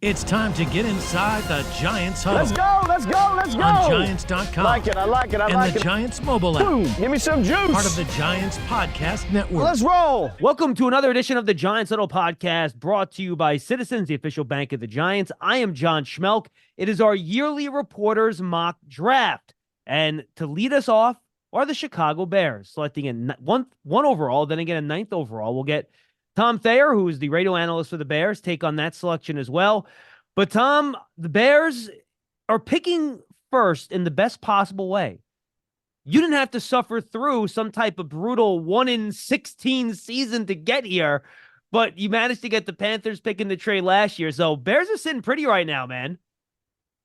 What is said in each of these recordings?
It's time to get inside the Giants Huddle. Let's go! On Giants.com. I like it. And the Giants mobile app. Boom, give me some juice. Part of the Giants Podcast Network. Let's roll. Welcome to another edition of the Giants Huddle podcast, brought to you by Citizens, the official bank of the Giants. I am John Schmeelk. It is our yearly reporters mock draft. And to lead us off are the Chicago Bears, selecting a one overall, then again a ninth overall. We'll get Tom Thayer, who is the radio analyst for the Bears, take on that selection as well. But Tom, the Bears are picking first in the best possible way. You didn't have to suffer through some type of brutal 1-16 season to get here, but you managed to get the Panthers picking the trade last year. So Bears are sitting pretty right now, man.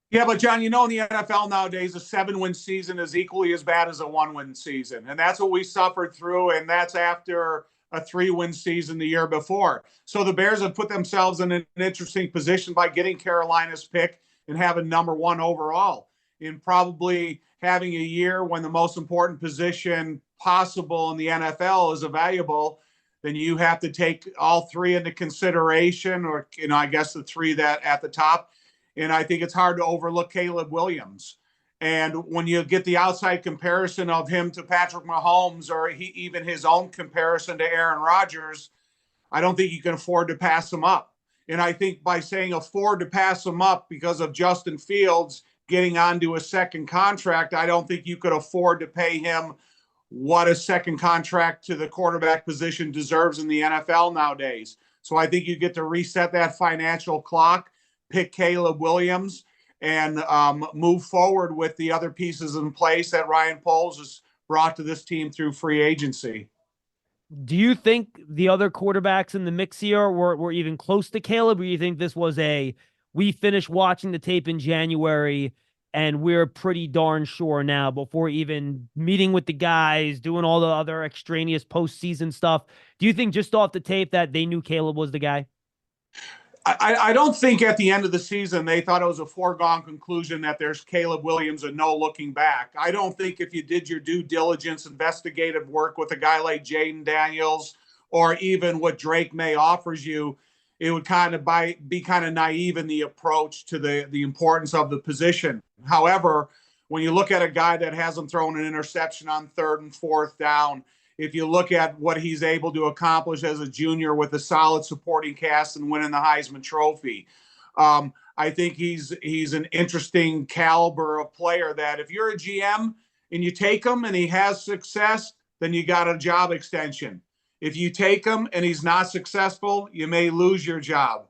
Yeah, but John, in the NFL nowadays, a 7-win season is equally as bad as a 1-win season. And that's what we suffered through. And that's after a 3-win season the year before. So the Bears have put themselves in an interesting position by getting Carolina's pick and having number 1 overall, in probably having a year when the most important position possible in the NFL is available. Then you have to take all 3 into consideration, or, I guess the 3 that at the top. And I think it's hard to overlook Caleb Williams. And when you get the outside comparison of him to Patrick Mahomes, or even his own comparison to Aaron Rodgers, I don't think you can afford to pass him up. And I think by saying afford to pass him up because of Justin Fields getting onto a second contract, I don't think you could afford to pay him what a second contract to the quarterback position deserves in the NFL nowadays. So I think you get to reset that financial clock, pick Caleb Williams, and move forward with the other pieces in place that Ryan Poles has brought to this team through free agency. Do you think the other quarterbacks in the mix here were even close to Caleb, or do you think this was we finished watching the tape in January and we're pretty darn sure now, before even meeting with the guys, doing all the other extraneous postseason stuff? Do you think just off the tape that they knew Caleb was the guy? I don't think at the end of the season they thought it was a foregone conclusion that there's Caleb Williams and no looking back. I don't think if you did your due diligence, investigative work with a guy like Jaden Daniels, or even what Drake May offers you, it would be kind of naive in the approach to the importance of the position. However, when you look at a guy that hasn't thrown an interception on 3rd and 4th down, if you look at what he's able to accomplish as a junior with a solid supporting cast and winning the Heisman Trophy, I think he's an interesting caliber of player that if you're a GM and you take him and he has success, then you got a job extension. If you take him and he's not successful, you may lose your job.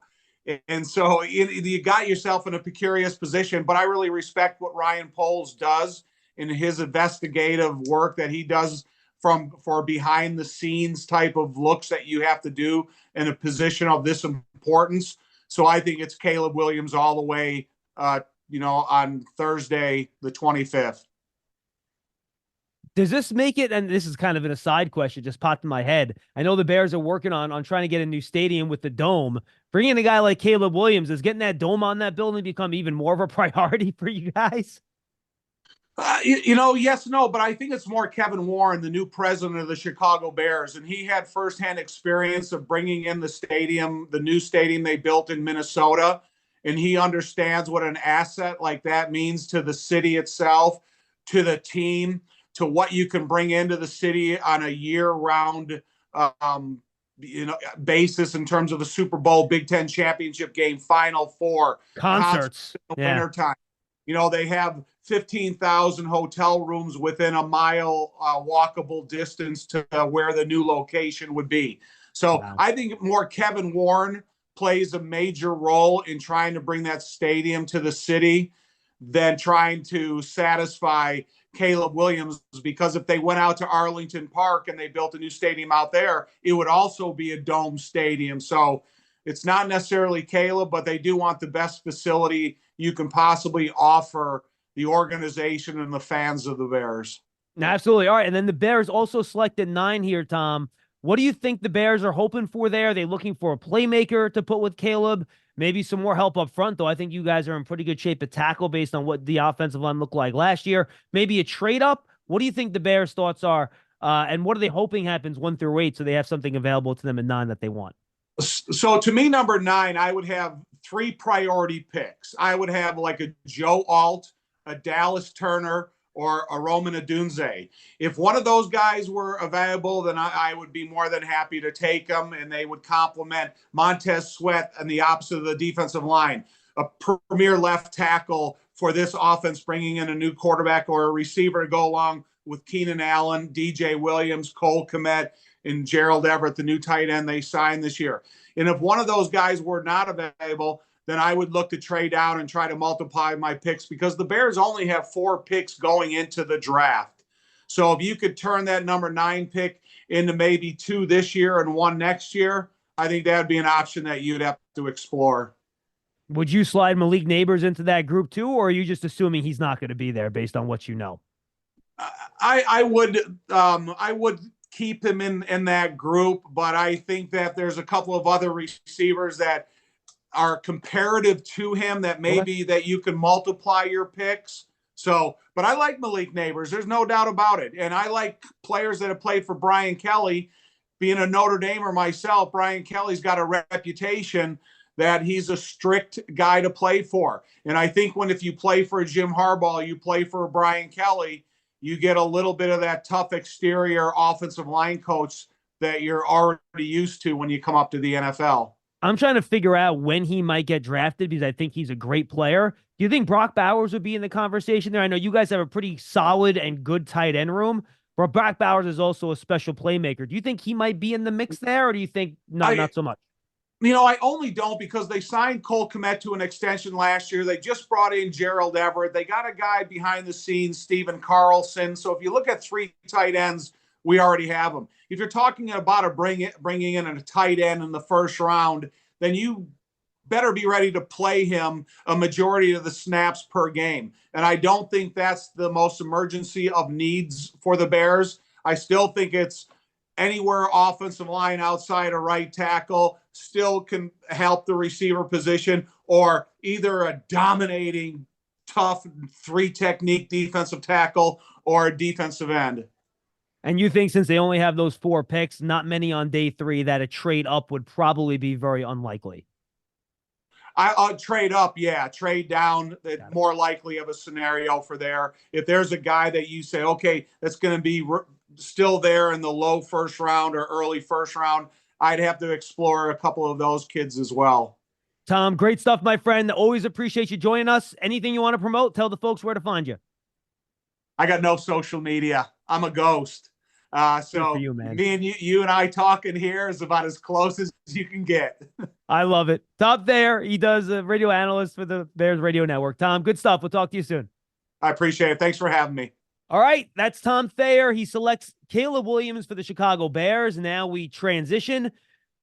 And so you got yourself in a precarious position, but I really respect what Ryan Poles does in his investigative work that he does for behind the scenes type of looks that you have to do in a position of this importance. So I think it's Caleb Williams all the way, on Thursday, the 25th. Does this make it, and this is kind of an aside question, just popped in my head. I know the Bears are working on trying to get a new stadium with the dome. Bringing a guy like Caleb Williams, is getting that dome on that building become even more of a priority for you guys? Yes, no, but I think it's more Kevin Warren, the new president of the Chicago Bears, and he had firsthand experience of bringing in the new stadium they built in Minnesota, and he understands what an asset like that means to the city itself, to the team, to what you can bring into the city on a year-round basis in terms of a Super Bowl, Big Ten championship game, Final Four, concerts in the wintertime. They have 15,000 hotel rooms within a mile walkable distance to where the new location would be. So wow. I think more Kevin Warren plays a major role in trying to bring that stadium to the city than trying to satisfy Caleb Williams, because if they went out to Arlington Park and they built a new stadium out there, it would also be a dome stadium. So it's not necessarily Caleb, but they do want the best facility you can possibly offer the organization and the fans of the Bears. Absolutely. All right. And then the Bears also selected 9 here, Tom. What do you think the Bears are hoping for there? Are they looking for a playmaker to put with Caleb? Maybe some more help up front, though. I think you guys are in pretty good shape to tackle based on what the offensive line looked like last year. Maybe a trade up. What do you think the Bears' thoughts are? And what are they hoping happens 1 through 8 so they have something available to them in 9 that they want? So to me, number 9, I would have 3 priority picks. I would have like a Joe Alt, a Dallas Turner, or a Roman Odunze. If one of those guys were available, then I would be more than happy to take them, and they would complement Montez Sweat on the opposite of the defensive line, a premier left tackle for this offense, bringing in a new quarterback or a receiver to go along with Keenan Allen, DJ Williams, Cole Kmet, and Gerald Everett, the new tight end they signed this year. And if one of those guys were not available, then I would look to trade down and try to multiply my picks, because the Bears only have 4 picks going into the draft. So if you could turn that number 9 pick into maybe 2 this year and 1 next year, I think that would be an option that you'd have to explore. Would you slide Malik Neighbors into that group too, or are you just assuming he's not going to be there based on what you know? I would keep him in that group, but I think that there's a couple of other receivers that are comparative to him that maybe that you can multiply your picks. So, but I like Malik Neighbors. There's no doubt about it. And I like players that have played for Brian Kelly. Being a Notre Damer myself, Brian Kelly's got a reputation that he's a strict guy to play for. And I think if you play for Jim Harbaugh, you play for Brian Kelly, you get a little bit of that tough exterior offensive line coach that you're already used to when you come up to the NFL. I'm trying to figure out when he might get drafted because I think he's a great player. Do you think Brock Bowers would be in the conversation there? I know you guys have a pretty solid and good tight end room, but Brock Bowers is also a special playmaker. Do you think he might be in the mix there, or do you think not so much? I only don't, because they signed Cole Kmet to an extension last year. They just brought in Gerald Everett. They got a guy behind the scenes, Steven Carlson. So if you look at 3 tight ends, we already have them. If you're talking about bringing in a tight end in the first round, then you better be ready to play him a majority of the snaps per game. And I don't think that's the most emergency of needs for the Bears. I still think it's anywhere offensive line outside a right tackle still can help the receiver position, or either a dominating, tough 3 technique defensive tackle or a defensive end. And you think since they only have those 4 picks, not many on day 3, that a trade up would probably be very unlikely? I'll trade up, yeah. Trade down, more likely of a scenario for there. If there's a guy that you say, okay, that's going to be still there in the low first round or early first round, I'd have to explore a couple of those kids as well. Tom, great stuff, my friend. Always appreciate you joining us. Anything you want to promote, tell the folks where to find you. I got no social media. I'm a ghost. So you, man. Me and you and I talking here is about as close as you can get. I love it. Tom Thayer, he does a radio analyst for the Bears Radio Network. Tom, good stuff. We'll talk to you soon. I appreciate it. Thanks for having me. All right, that's Tom Thayer. He selects Caleb Williams for the Chicago Bears. Now we transition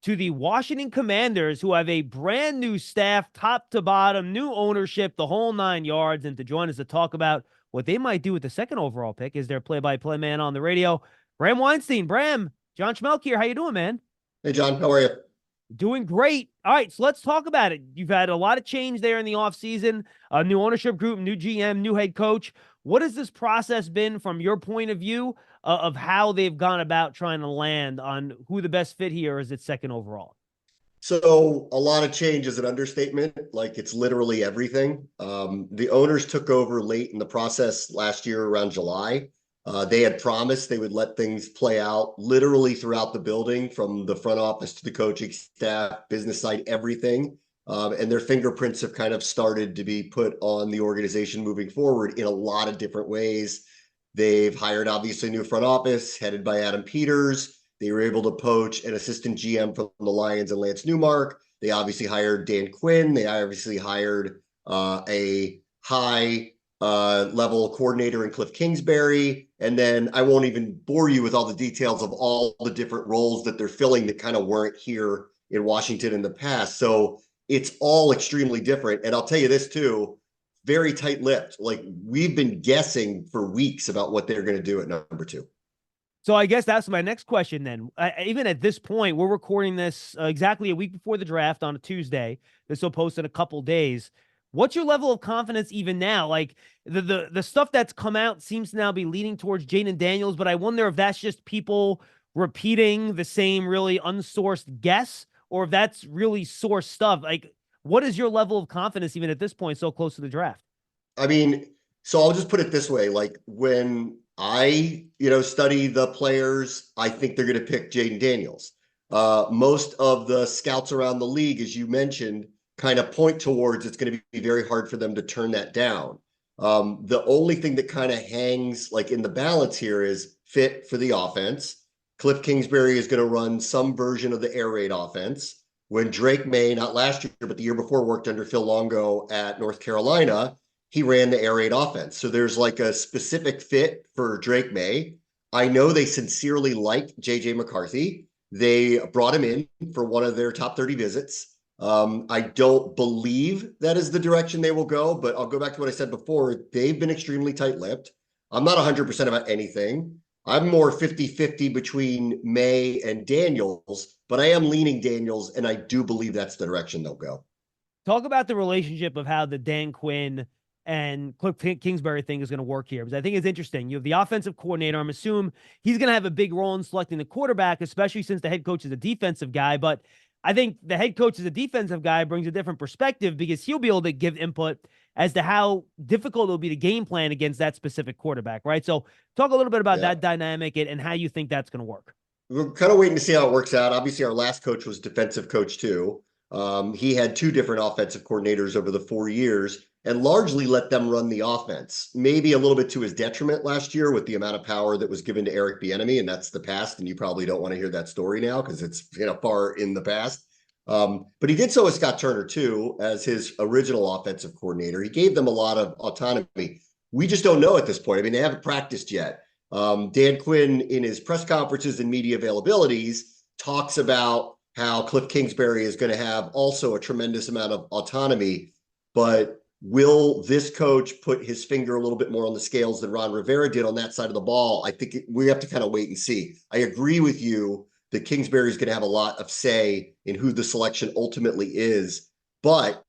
to the Washington Commanders, who have a brand new staff, top to bottom, new ownership, the whole 9 yards. And to join us to talk about what they might do with the 2nd overall pick is their play-by-play man on the radio, Bram Weinstein. Bram, John Schmeelk here. How you doing, man? Hey, John. How are you? Doing great. All right, so let's talk about it. You've had a lot of change there in the offseason, a new ownership group, new GM, new head coach. What has this process been from your point of view of how they've gone about trying to land on who the best fit here is at 2nd overall? So a lot of change is an understatement. Like, it's literally everything. The owners took over late in the process last year around July. They had promised they would let things play out literally throughout the building, from the front office to the coaching staff, business side, everything. And their fingerprints have kind of started to be put on the organization moving forward in a lot of different ways. They've hired, obviously, a new front office headed by Adam Peters. They were able to poach an assistant GM from the Lions and Lance Newmark. They obviously hired Dan Quinn. They obviously hired a high level coordinator in Cliff Kingsbury. And then I won't even bore you with all the details of all the different roles that they're filling that kind of weren't here in Washington in the past. So it's all extremely different. And I'll tell you this too, very tight-lipped. Like, we've been guessing for weeks about what they're going to do at number 2. So I guess that's my next question then. Even at this point, we're recording this exactly a week before the draft on a Tuesday. This will post in a couple days. What's your level of confidence even now? Like, the stuff that's come out seems to now be leaning towards Jaden Daniels, but I wonder if that's just people repeating the same really unsourced guess, or if that's really sore stuff. Like, what is your level of confidence even at this point, so close to the draft? I mean, so I'll just put it this way. Like when I, study the players, I think they're going to pick Jaden Daniels. Most of the scouts around the league, as you mentioned, kind of point towards it's going to be very hard for them to turn that down. The only thing that kind of hangs like in the balance here is fit for the offense. Cliff Kingsbury is going to run some version of the air raid offense. When Drake May, not last year, but the year before, worked under Phil Longo at North Carolina, he ran the air raid offense. So there's like a specific fit for Drake May. I know they sincerely like JJ McCarthy. They brought him in for one of their top 30 visits. I don't believe that is the direction they will go, but I'll go back to what I said before. They've been extremely tight-lipped. I'm not 100% about anything. I'm more 50-50 between May and Daniels, but I am leaning Daniels, and I do believe that's the direction they'll go. Talk about the relationship of how the Dan Quinn and Cliff Kingsbury thing is going to work here, because I think it's interesting. You have the offensive coordinator. I'm assuming he's going to have a big role in selecting the quarterback, especially since the head coach is a defensive guy. But I think the head coach as a defensive guy brings a different perspective because he'll be able to give input as to how difficult it'll be to game plan against that specific quarterback, right? So talk a little bit about that dynamic and how you think that's going to work. We're kind of waiting to see how it works out. Obviously, our last coach was defensive coach too. He had two different offensive coordinators over the 4 years and largely let them run the offense. Maybe a little bit to his detriment last year with the amount of power that was given to Eric Bieniemy, and that's the past. And you probably don't want to hear that story now because it's far in the past. But he did so with Scott Turner too, as his original offensive coordinator. He gave them a lot of autonomy. We just don't know at this point. I mean, they haven't practiced yet. Dan Quinn, in his press conferences and media availabilities, talks about how Cliff Kingsbury is going to have also a tremendous amount of autonomy. But will this coach put his finger a little bit more on the scales than Ron Rivera did on that side of the ball? I think we have to kind of wait and see. I agree with you that Kingsbury is going to have a lot of say in who the selection ultimately is. But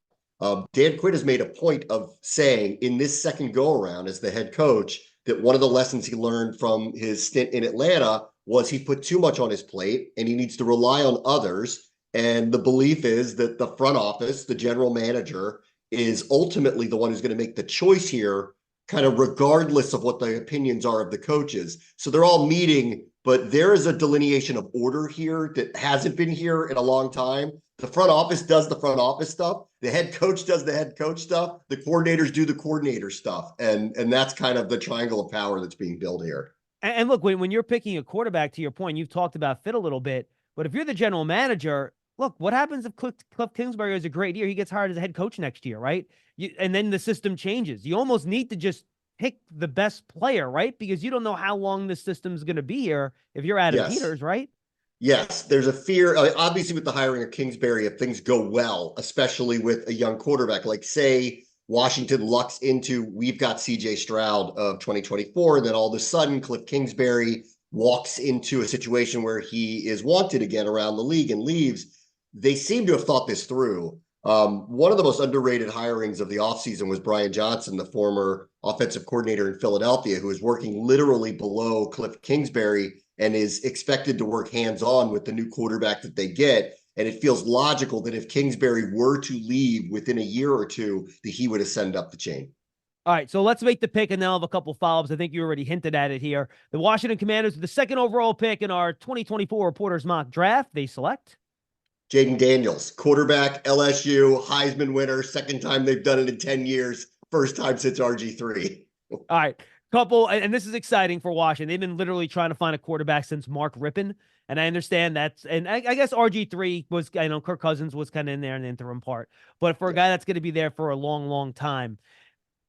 Dan Quinn has made a point of saying in this second go-around as the head coach that one of the lessons he learned from his stint in Atlanta was he put too much on his plate and he needs to rely on others. And the belief is that the front office, the general manager, is ultimately the one who's going to make the choice here, kind of regardless of what the opinions are of the coaches. So they're all meeting, but there is a delineation of order here that hasn't been here in a long time. The front office does the front office stuff. The head coach does the head coach stuff. The coordinators do the coordinator stuff. And that's kind of the triangle of power that's being built here. And look, when you're picking a quarterback, to your point, you've talked about fit a little bit, but if you're the general manager, look, what happens if Cliff Kingsbury has a great year? He gets hired as a head coach next year, right? And then the system changes. You almost need to just pick the best player, right? Because you don't know how long this system's going to be here if you're Adam Peters, right? Yes, there's a fear, obviously with the hiring of Kingsbury, if things go well, especially with a young quarterback, like say Washington lucks into, we've got CJ Stroud of 2024, and then all of a sudden Cliff Kingsbury walks into a situation where he is wanted again around the league and leaves. They seem to have thought this through. One of the most underrated hirings of the offseason was Brian Johnson, the former offensive coordinator in Philadelphia, who is working literally below Cliff Kingsbury and is expected to work hands-on with the new quarterback that they get. And it feels logical that if Kingsbury were to leave within a year or two, that he would ascend up the chain. All right, so let's make the pick, and then I'll have a couple follow-ups. I think you already hinted at it here. The Washington Commanders, the second overall pick in our 2024 Reporters Mock Draft, they select Jaden Daniels, quarterback, LSU, Heisman winner, second time they've done it in 10 years, first time since RG3. All right, and this is exciting for Washington. They've been literally trying to find a quarterback since Mark Rippon, and I understand and I guess RG3 was, Kirk Cousins was kind of in there in the interim part, but for a guy that's going to be there for a long, long time.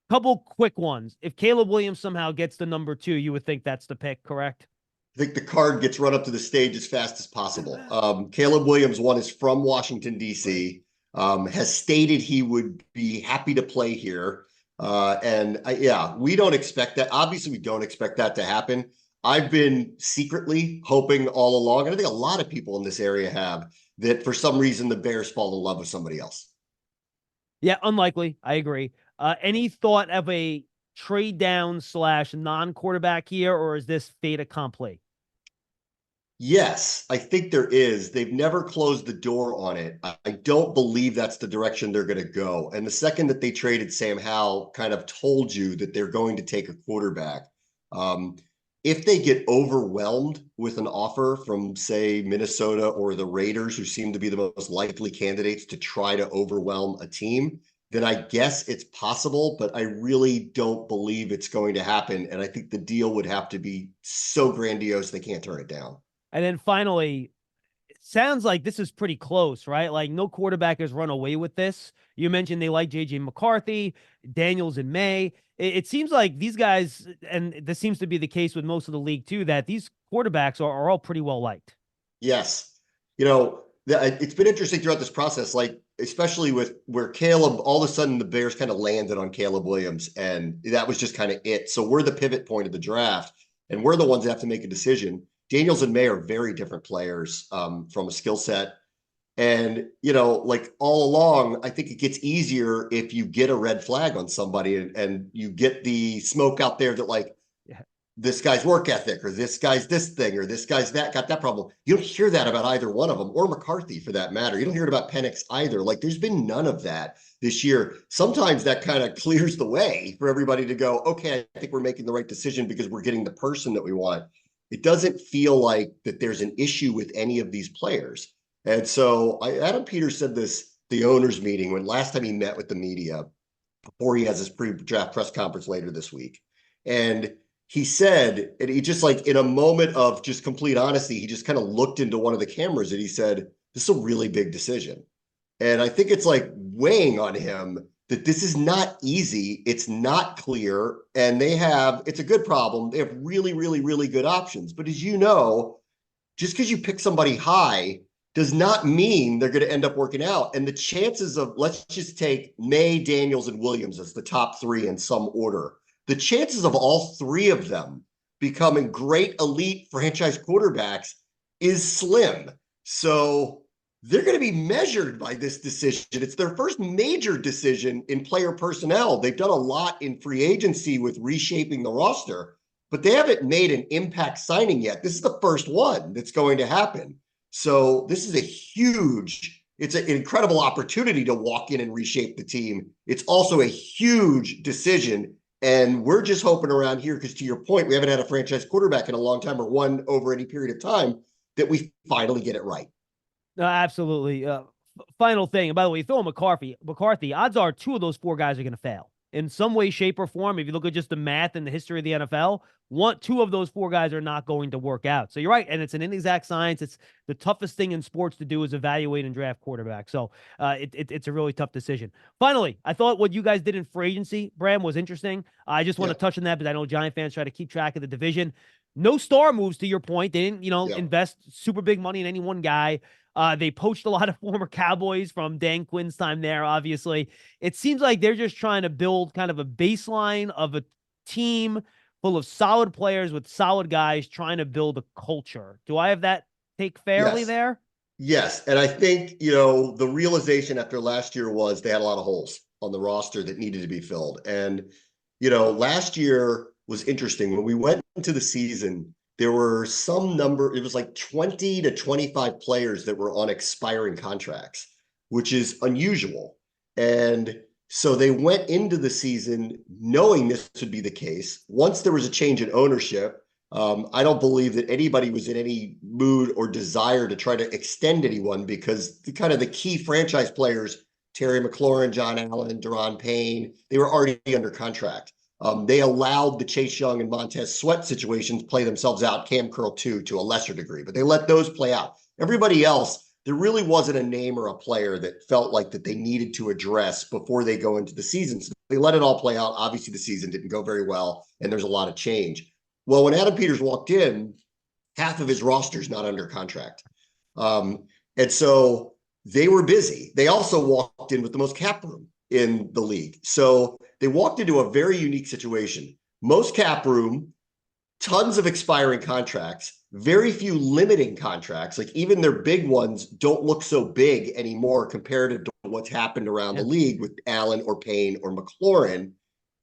Couple quick ones. If Caleb Williams somehow gets the number 2, you would think that's the pick, correct? I think the card gets run up to the stage as fast as possible. Caleb Williams, one, is from Washington, D.C., has stated he would be happy to play here. We don't expect that. Obviously, we don't expect that to happen. I've been secretly hoping all along, and I think a lot of people in this area have, that for some reason the Bears fall in love with somebody else. Yeah, unlikely. I agree. Any thought of a trade down / non-quarterback here, or is this fait accompli? Yes, I think there is. They've never closed the door on it. I don't believe that's the direction they're going to go. And the second that they traded Sam Howell kind of told you that they're going to take a quarterback. Um, if they get overwhelmed with an offer from, say, Minnesota or the Raiders, who seem to be the most likely candidates to try to overwhelm a team, then I guess it's possible, but I really don't believe it's going to happen. And I think the deal would have to be so grandiose they can't turn it down. And then finally, it sounds like this is pretty close, right? Like no quarterback has run away with this. You mentioned they like JJ McCarthy, Daniels and May. It seems like these guys, and this seems to be the case with most of the league too, that these quarterbacks are all pretty well liked. Yes. It's been interesting throughout this process, like, especially with where Caleb, all of a sudden the Bears kind of landed on Caleb Williams, and that was just kind of it. So we're the pivot point of the draft, and we're the ones that have to make a decision. Daniels and May are very different players from a skill set. And, like all along, I think it gets easier if you get a red flag on somebody and you get the smoke out there that, like, this guy's work ethic, or this guy's this thing, or this guy's got that problem. You don't hear that about either one of them, or McCarthy for that matter. You don't hear it about Penix either. Like, there's been none of that this year. Sometimes that kind of clears the way for everybody to go, okay, I think we're making the right decision because we're getting the person that we want. It doesn't feel like that there's an issue with any of these players. And so Adam Peters said this, the owners meeting, when last time he met with the media before he has his pre-draft press conference later this week. And he said, and he just, like, in a moment of just complete honesty, he just kind of looked into one of the cameras and he said, this is a really big decision. And I think it's like weighing on him that this is not easy. It's not clear. And it's a good problem. They have really, really, really good options. But as you know, just because you pick somebody high does not mean they're going to end up working out. And the chances of, let's just take May, Daniels, and Williams as the top three in some order. The chances of all three of them becoming great elite franchise quarterbacks is slim. So they're going to be measured by this decision. It's their first major decision in player personnel. They've done a lot in free agency with reshaping the roster, but they haven't made an impact signing yet. This is the first one that's going to happen. So this is it's an incredible opportunity to walk in and reshape the team. It's also a huge decision. And we're just hoping around here, because to your point, we haven't had a franchise quarterback in a long time, or one over any period of time, that we finally get it right. No, absolutely. Final thing, and by the way, Phil McCarthy, odds are two of those four guys are going to fail in some way, shape, or form. If you look at just the math and the history of the NFL, two of those four guys are not going to work out. So you're right, and it's an inexact science. It's the toughest thing in sports to do is evaluate and draft quarterbacks. So it's a really tough decision. Finally, I thought what you guys did in free agency, Bram, was interesting. I just want to touch on that because I know Giant fans try to keep track of the division. No star moves, to your point. They didn't, invest super big money in any one guy. They poached a lot of former Cowboys from Dan Quinn's time there, obviously. It seems like they're just trying to build kind of a baseline of a team full of solid players with solid guys trying to build a culture. Do I have that take fairly there? Yes. And I think, the realization after last year was they had a lot of holes on the roster that needed to be filled. And, last year was interesting. When we went into the season, there were some number, it was like 20 to 25 players that were on expiring contracts, which is unusual. And so they went into the season knowing this would be the case. Once there was a change in ownership, I don't believe that anybody was in any mood or desire to try to extend anyone, because the key franchise players, Terry McLaurin, John Allen, Deron Payne, they were already under contract. They allowed the Chase Young and Montez Sweat situations play themselves out, Cam Curl too, to a lesser degree, but they let those play out. Everybody else, there really wasn't a name or a player that felt like that they needed to address before they go into the season. So they let it all play out. Obviously, the season didn't go very well, and there's a lot of change. Well, when Adam Peters walked in, half of his roster's not under contract. And so they were busy. They also walked in with the most cap room in the league. So they walked into a very unique situation. Most cap room, tons of expiring contracts, very few limiting contracts. Like, even their big ones don't look so big anymore compared to what's happened around the league with Allen or Payne or McLaurin,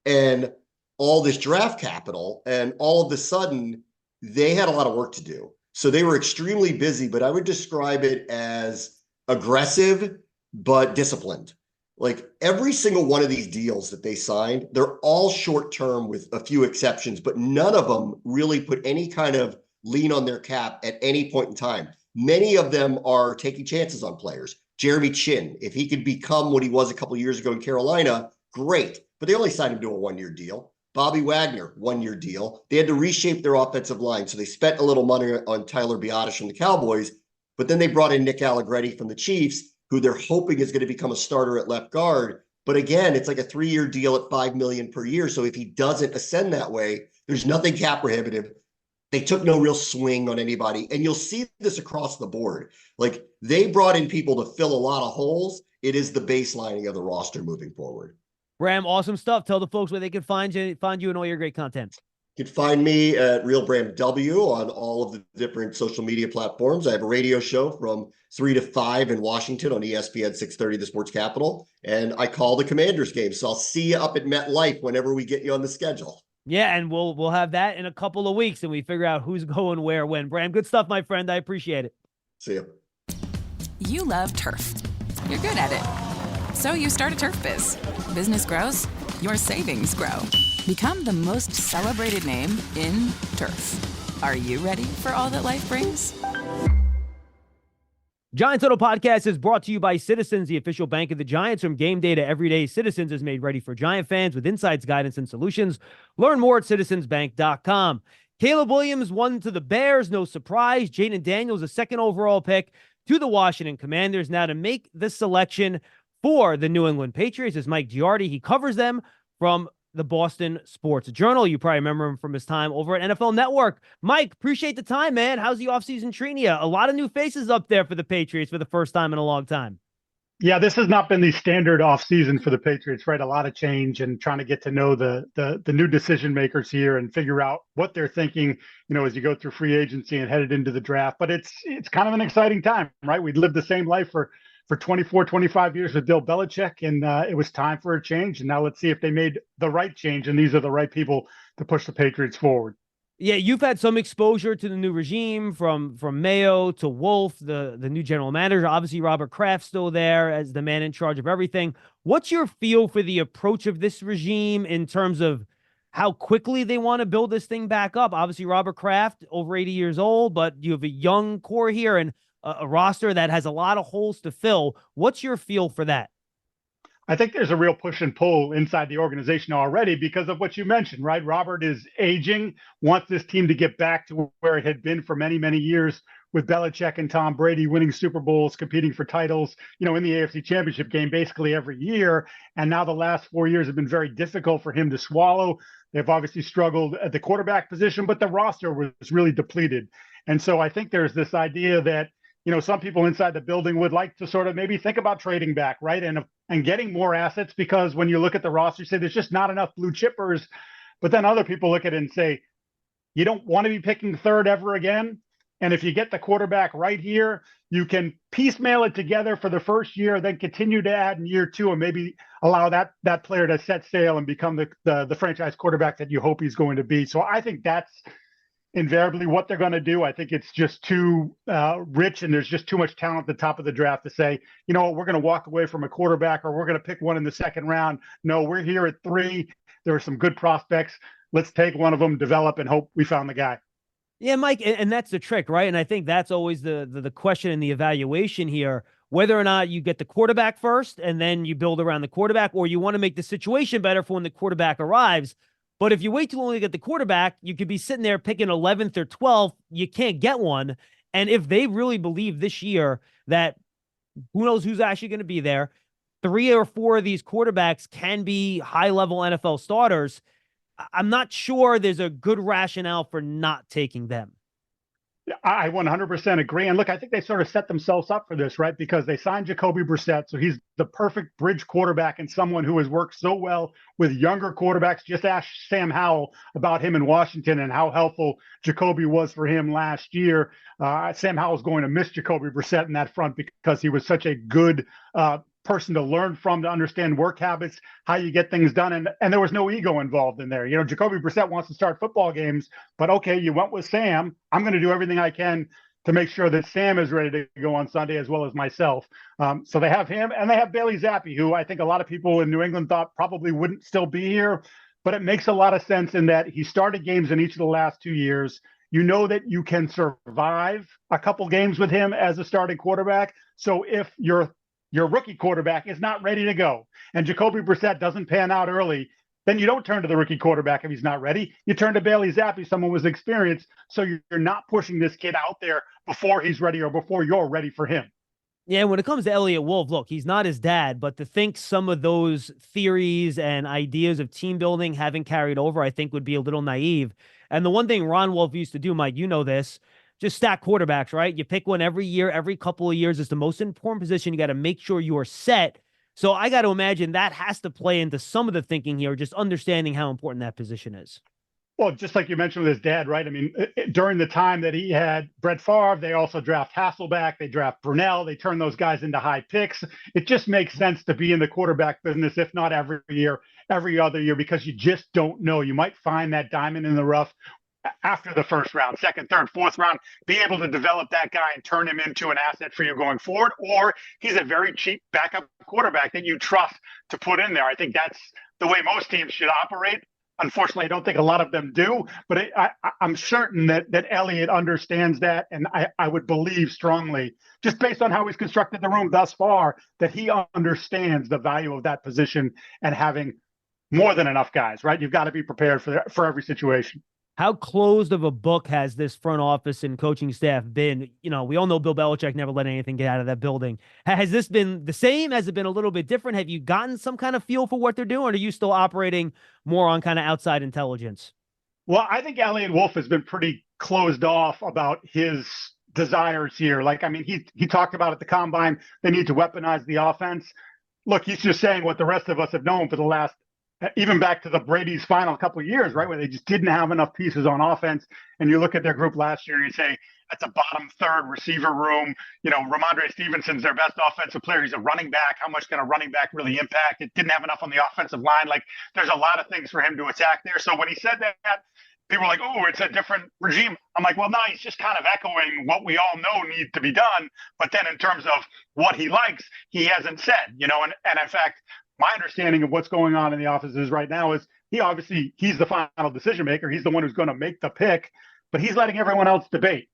and all this draft capital. And all of a sudden, they had a lot of work to do. So they were extremely busy, but I would describe it as aggressive, but disciplined. Like every single one of these deals that they signed, they're all short term with a few exceptions, but none of them really put any kind of lean on their cap at any point in time. Many of them are taking chances on players. Jeremy Chin, if he could become what he was a couple of years ago in Carolina, great. But they only signed him to a 1-year deal. Bobby Wagner, 1-year deal. They had to reshape their offensive line. So they spent a little money on Tyler Biadasz from the Cowboys, but then they brought in Nick Allegretti from the Chiefs, who they're hoping is going to become a starter at left guard. But again, it's like a 3-year deal at $5 million per year. So if he doesn't ascend that way, there's nothing cap prohibitive. They took no real swing on anybody. And you'll see this across the board. Like they brought in people to fill a lot of holes. It is the baselining of the roster moving forward. Bram, awesome stuff. Tell the folks where they can find you and all your great content. You can find me at Real Bram W on all of the different social media platforms. I have a radio show from 3 to 5 in Washington on ESPN 630, the Sports Capital. And I call the Commanders game. So I'll see you up at MetLife whenever we get you on the schedule. Yeah, and we'll have that in a couple of weeks, and we figure out who's going where when. Bram, good stuff, my friend. I appreciate it. See you. You love turf. You're good at it. So you start a turf biz. Business grows, your savings grow. Become the most celebrated name in turf. Are you ready for all that life brings? Giants Huddle Podcast is brought to you by Citizens, the official bank of the Giants. From game day to every day, Citizens is made ready for Giant fans with insights, guidance, and solutions. Learn more at citizensbank.com. Caleb Williams won to the Bears, no surprise. Jaden Daniels, a second overall pick to the Washington Commanders. Now to make the selection for the New England Patriots is Mike Giardi. He covers them from the Boston Sports Journal. You probably remember him from his time over at NFL Network. Mike, appreciate the time, man. How's the offseason treating you? A lot of new faces up there for the Patriots for the first time in a long time. Yeah, this has not been the standard offseason for the Patriots, right? A lot of change and trying to get to know the new decision makers here and figure out what they're thinking, as you go through free agency and headed into the draft. But it's kind of an exciting time, right? We'd lived the same life for 24, 25 years with Bill Belichick, and it was time for a change. And now let's see if they made the right change, and these are the right people to push the Patriots forward. Yeah, you've had some exposure to the new regime from Mayo to Wolf, the new general manager. Obviously, Robert Kraft's still there as the man in charge of everything. What's your feel for the approach of this regime in terms of how quickly they want to build this thing back up? Obviously, Robert Kraft, over 80 years old, but you have a young core here and a roster that has a lot of holes to fill. What's your feel for that? I think there's a real push and pull inside the organization already because of what you mentioned, right? Robert is aging, wants this team to get back to where it had been for many, many years with Belichick and Tom Brady winning Super Bowls, competing for titles, in the AFC Championship game basically every year. And now the last 4 years have been very difficult for him to swallow. They've obviously struggled at the quarterback position, but the roster was really depleted. And so I think there's this idea that some people inside the building would like to sort of maybe think about trading back, right? And getting more assets, because when you look at the roster, you say there's just not enough blue chippers. But then other people look at it and say, you don't want to be picking third ever again. And if you get the quarterback right here, you can piecemeal it together for the first year, then continue to add in year 2 and maybe allow that player to set sail and become the franchise quarterback that you hope he's going to be. So I think that's invariably what they're going to do. I think it's just too rich, and there's just too much talent at the top of the draft to say, we're going to walk away from a quarterback or we're going to pick one in the second round. No, we're here at 3. There are some good prospects. Let's take one of them, develop, and hope we found the guy. Yeah, Mike, and that's the trick, right? And I think that's always the question in the evaluation here, whether or not you get the quarterback first and then you build around the quarterback, or you want to make the situation better for when the quarterback arrives. But if you wait too long to get the quarterback, you could be sitting there picking 11th or 12th. You can't get one. And if they really believe this year that who knows who's actually going to be there, 3 or 4 of these quarterbacks can be high-level NFL starters, I'm not sure there's a good rationale for not taking them. I 100% agree. And look, I think they sort of set themselves up for this, right? Because they signed Jacoby Brissett. So he's the perfect bridge quarterback and someone who has worked so well with younger quarterbacks. Just ask Sam Howell about him in Washington and how helpful Jacoby was for him last year. Sam Howell's going to miss Jacoby Brissett in that front because he was such a good person to learn from, to understand work habits, how you get things done. And there was no ego involved in there. Jacoby Brissett wants to start football games, but okay, you went with Sam. I'm going to do everything I can to make sure that Sam is ready to go on Sunday, as well as myself. So they have him, and they have Bailey Zappi, who I think a lot of people in New England thought probably wouldn't still be here, but it makes a lot of sense in that he started games in each of the last 2 years. You know that you can survive a couple games with him as a starting quarterback. So if your rookie quarterback is not ready to go and Jacoby Brissett doesn't pan out early, then you don't turn to the rookie quarterback if he's not ready. You turn to Bailey Zappi, someone with experience, so you're not pushing this kid out there before he's ready or before you're ready for him. Yeah, when it comes to Elliott Wolf, look, he's not his dad, but to think some of those theories and ideas of team building haven't carried over, I think would be a little naive. And the one thing Ron Wolf used to do, Mike, you know this, just stack quarterbacks, right? You pick one every year, every couple of years. It's the most important position. You got to make sure you are set. So I got to imagine that has to play into some of the thinking here, just understanding how important that position is. Well, just like you mentioned with his dad, right? I mean, during the time that he had Brett Favre, they also draft Hasselbeck, they draft Brunell, they turn those guys into high picks. It just makes sense to be in the quarterback business, if not every year, every other year, because you just don't know. You might find that diamond in the rough after the first round, second, third, fourth round, be able to develop that guy and turn him into an asset for you going forward, or he's a very cheap backup quarterback that you trust to put in there. I think that's the way most teams should operate. Unfortunately, I don't think a lot of them do, but I'm certain that Elliott understands that, and I would believe strongly, just based on how he's constructed the room thus far, that he understands the value of that position and having more than enough guys, right? You've got to be prepared for every situation. How closed of a book has this front office and coaching staff been? We all know Bill Belichick never let anything get out of that building. Has this been the same? Has it been a little bit different? Have you gotten some kind of feel for what they're doing? Or are you still operating more on kind of outside intelligence? Well, I think Elliott Wolf has been pretty closed off about his desires here. Like, I mean, he talked about at the combine, they need to weaponize the offense. Look, he's just saying what the rest of us have known for the last, even back to the Brady's final couple of years, right, where they just didn't have enough pieces on offense. And you look at their group last year, and you say, that's a bottom third receiver room. Ramondre Stevenson's their best offensive player. He's a running back. How much can a running back really impact? It didn't have enough on the offensive line. Like, there's a lot of things for him to attack there. So when he said that, people were like, oh, it's a different regime. I'm like, well, no, he's just kind of echoing what we all know needs to be done. But then in terms of what he likes, he hasn't said, and in fact, my understanding of what's going on in the offices right now is he's the final decision maker. He's the one who's going to make the pick, but he's letting everyone else debate.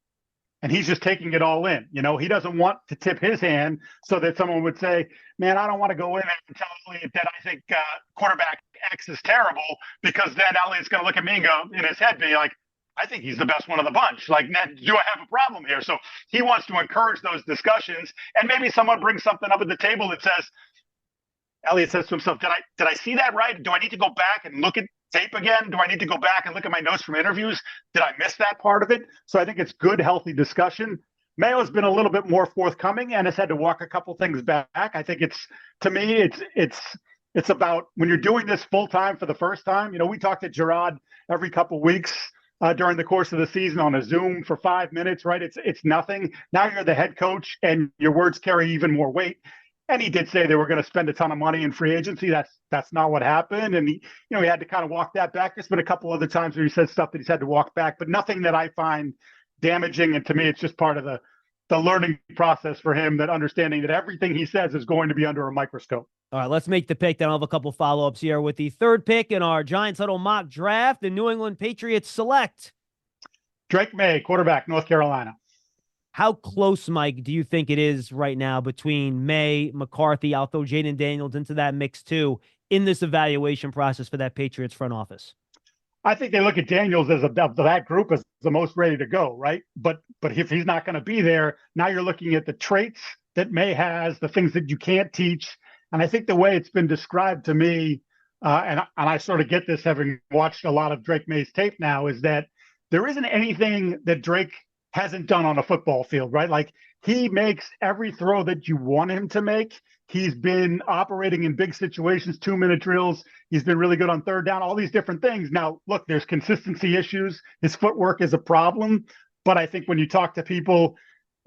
And he's just taking it all in. He doesn't want to tip his hand so that someone would say, man, I don't want to go in and tell Elliott that I think quarterback X is terrible, because then Elliott's going to look at me and go in his head, be like, I think he's the best one of the bunch. Like, do I have a problem here? So he wants to encourage those discussions. And maybe someone brings something up at the table that says, Elliott says to himself, did I see that right? Do I need to go back and look at tape again? Do I need to go back and look at my notes from interviews? Did I miss that part of it? So I think it's good, healthy discussion. Mayo's been a little bit more forthcoming and has had to walk a couple things back. I think it's about when you're doing this full time for the first time. We talk to Giardi every couple weeks during the course of the season on a Zoom for 5 minutes, right? It's nothing. Now you're the head coach and your words carry even more weight. And he did say they were going to spend a ton of money in free agency. That's not what happened. And he had to kind of walk that back. There's been a couple other times where he said stuff that he's had to walk back, but nothing that I find damaging. And to me, it's just part of the learning process for him, that understanding that everything he says is going to be under a microscope. All right, let's make the pick. Then I'll have a couple follow-ups here with the third pick in our Giants Huddle mock draft. The New England Patriots select Drake May, quarterback, North Carolina. How close, Mike, do you think it is right now between May, McCarthy? I'll throw Jaden Daniels into that mix too in this evaluation process for that Patriots front office. I think they look at Daniels as that group as the most ready to go, right? But if he's not going to be there, now you're looking at the traits that May has, the things that you can't teach. And I think the way it's been described to me, and I sort of get this having watched a lot of Drake May's tape now, is that there isn't anything that Drake hasn't done on a football field, right? Like, he makes every throw that you want him to make. He's been operating in big situations, 2-minute drills. He's been really good on third down, all these different things. Now, look, there's consistency issues. His footwork is a problem. But I think when you talk to people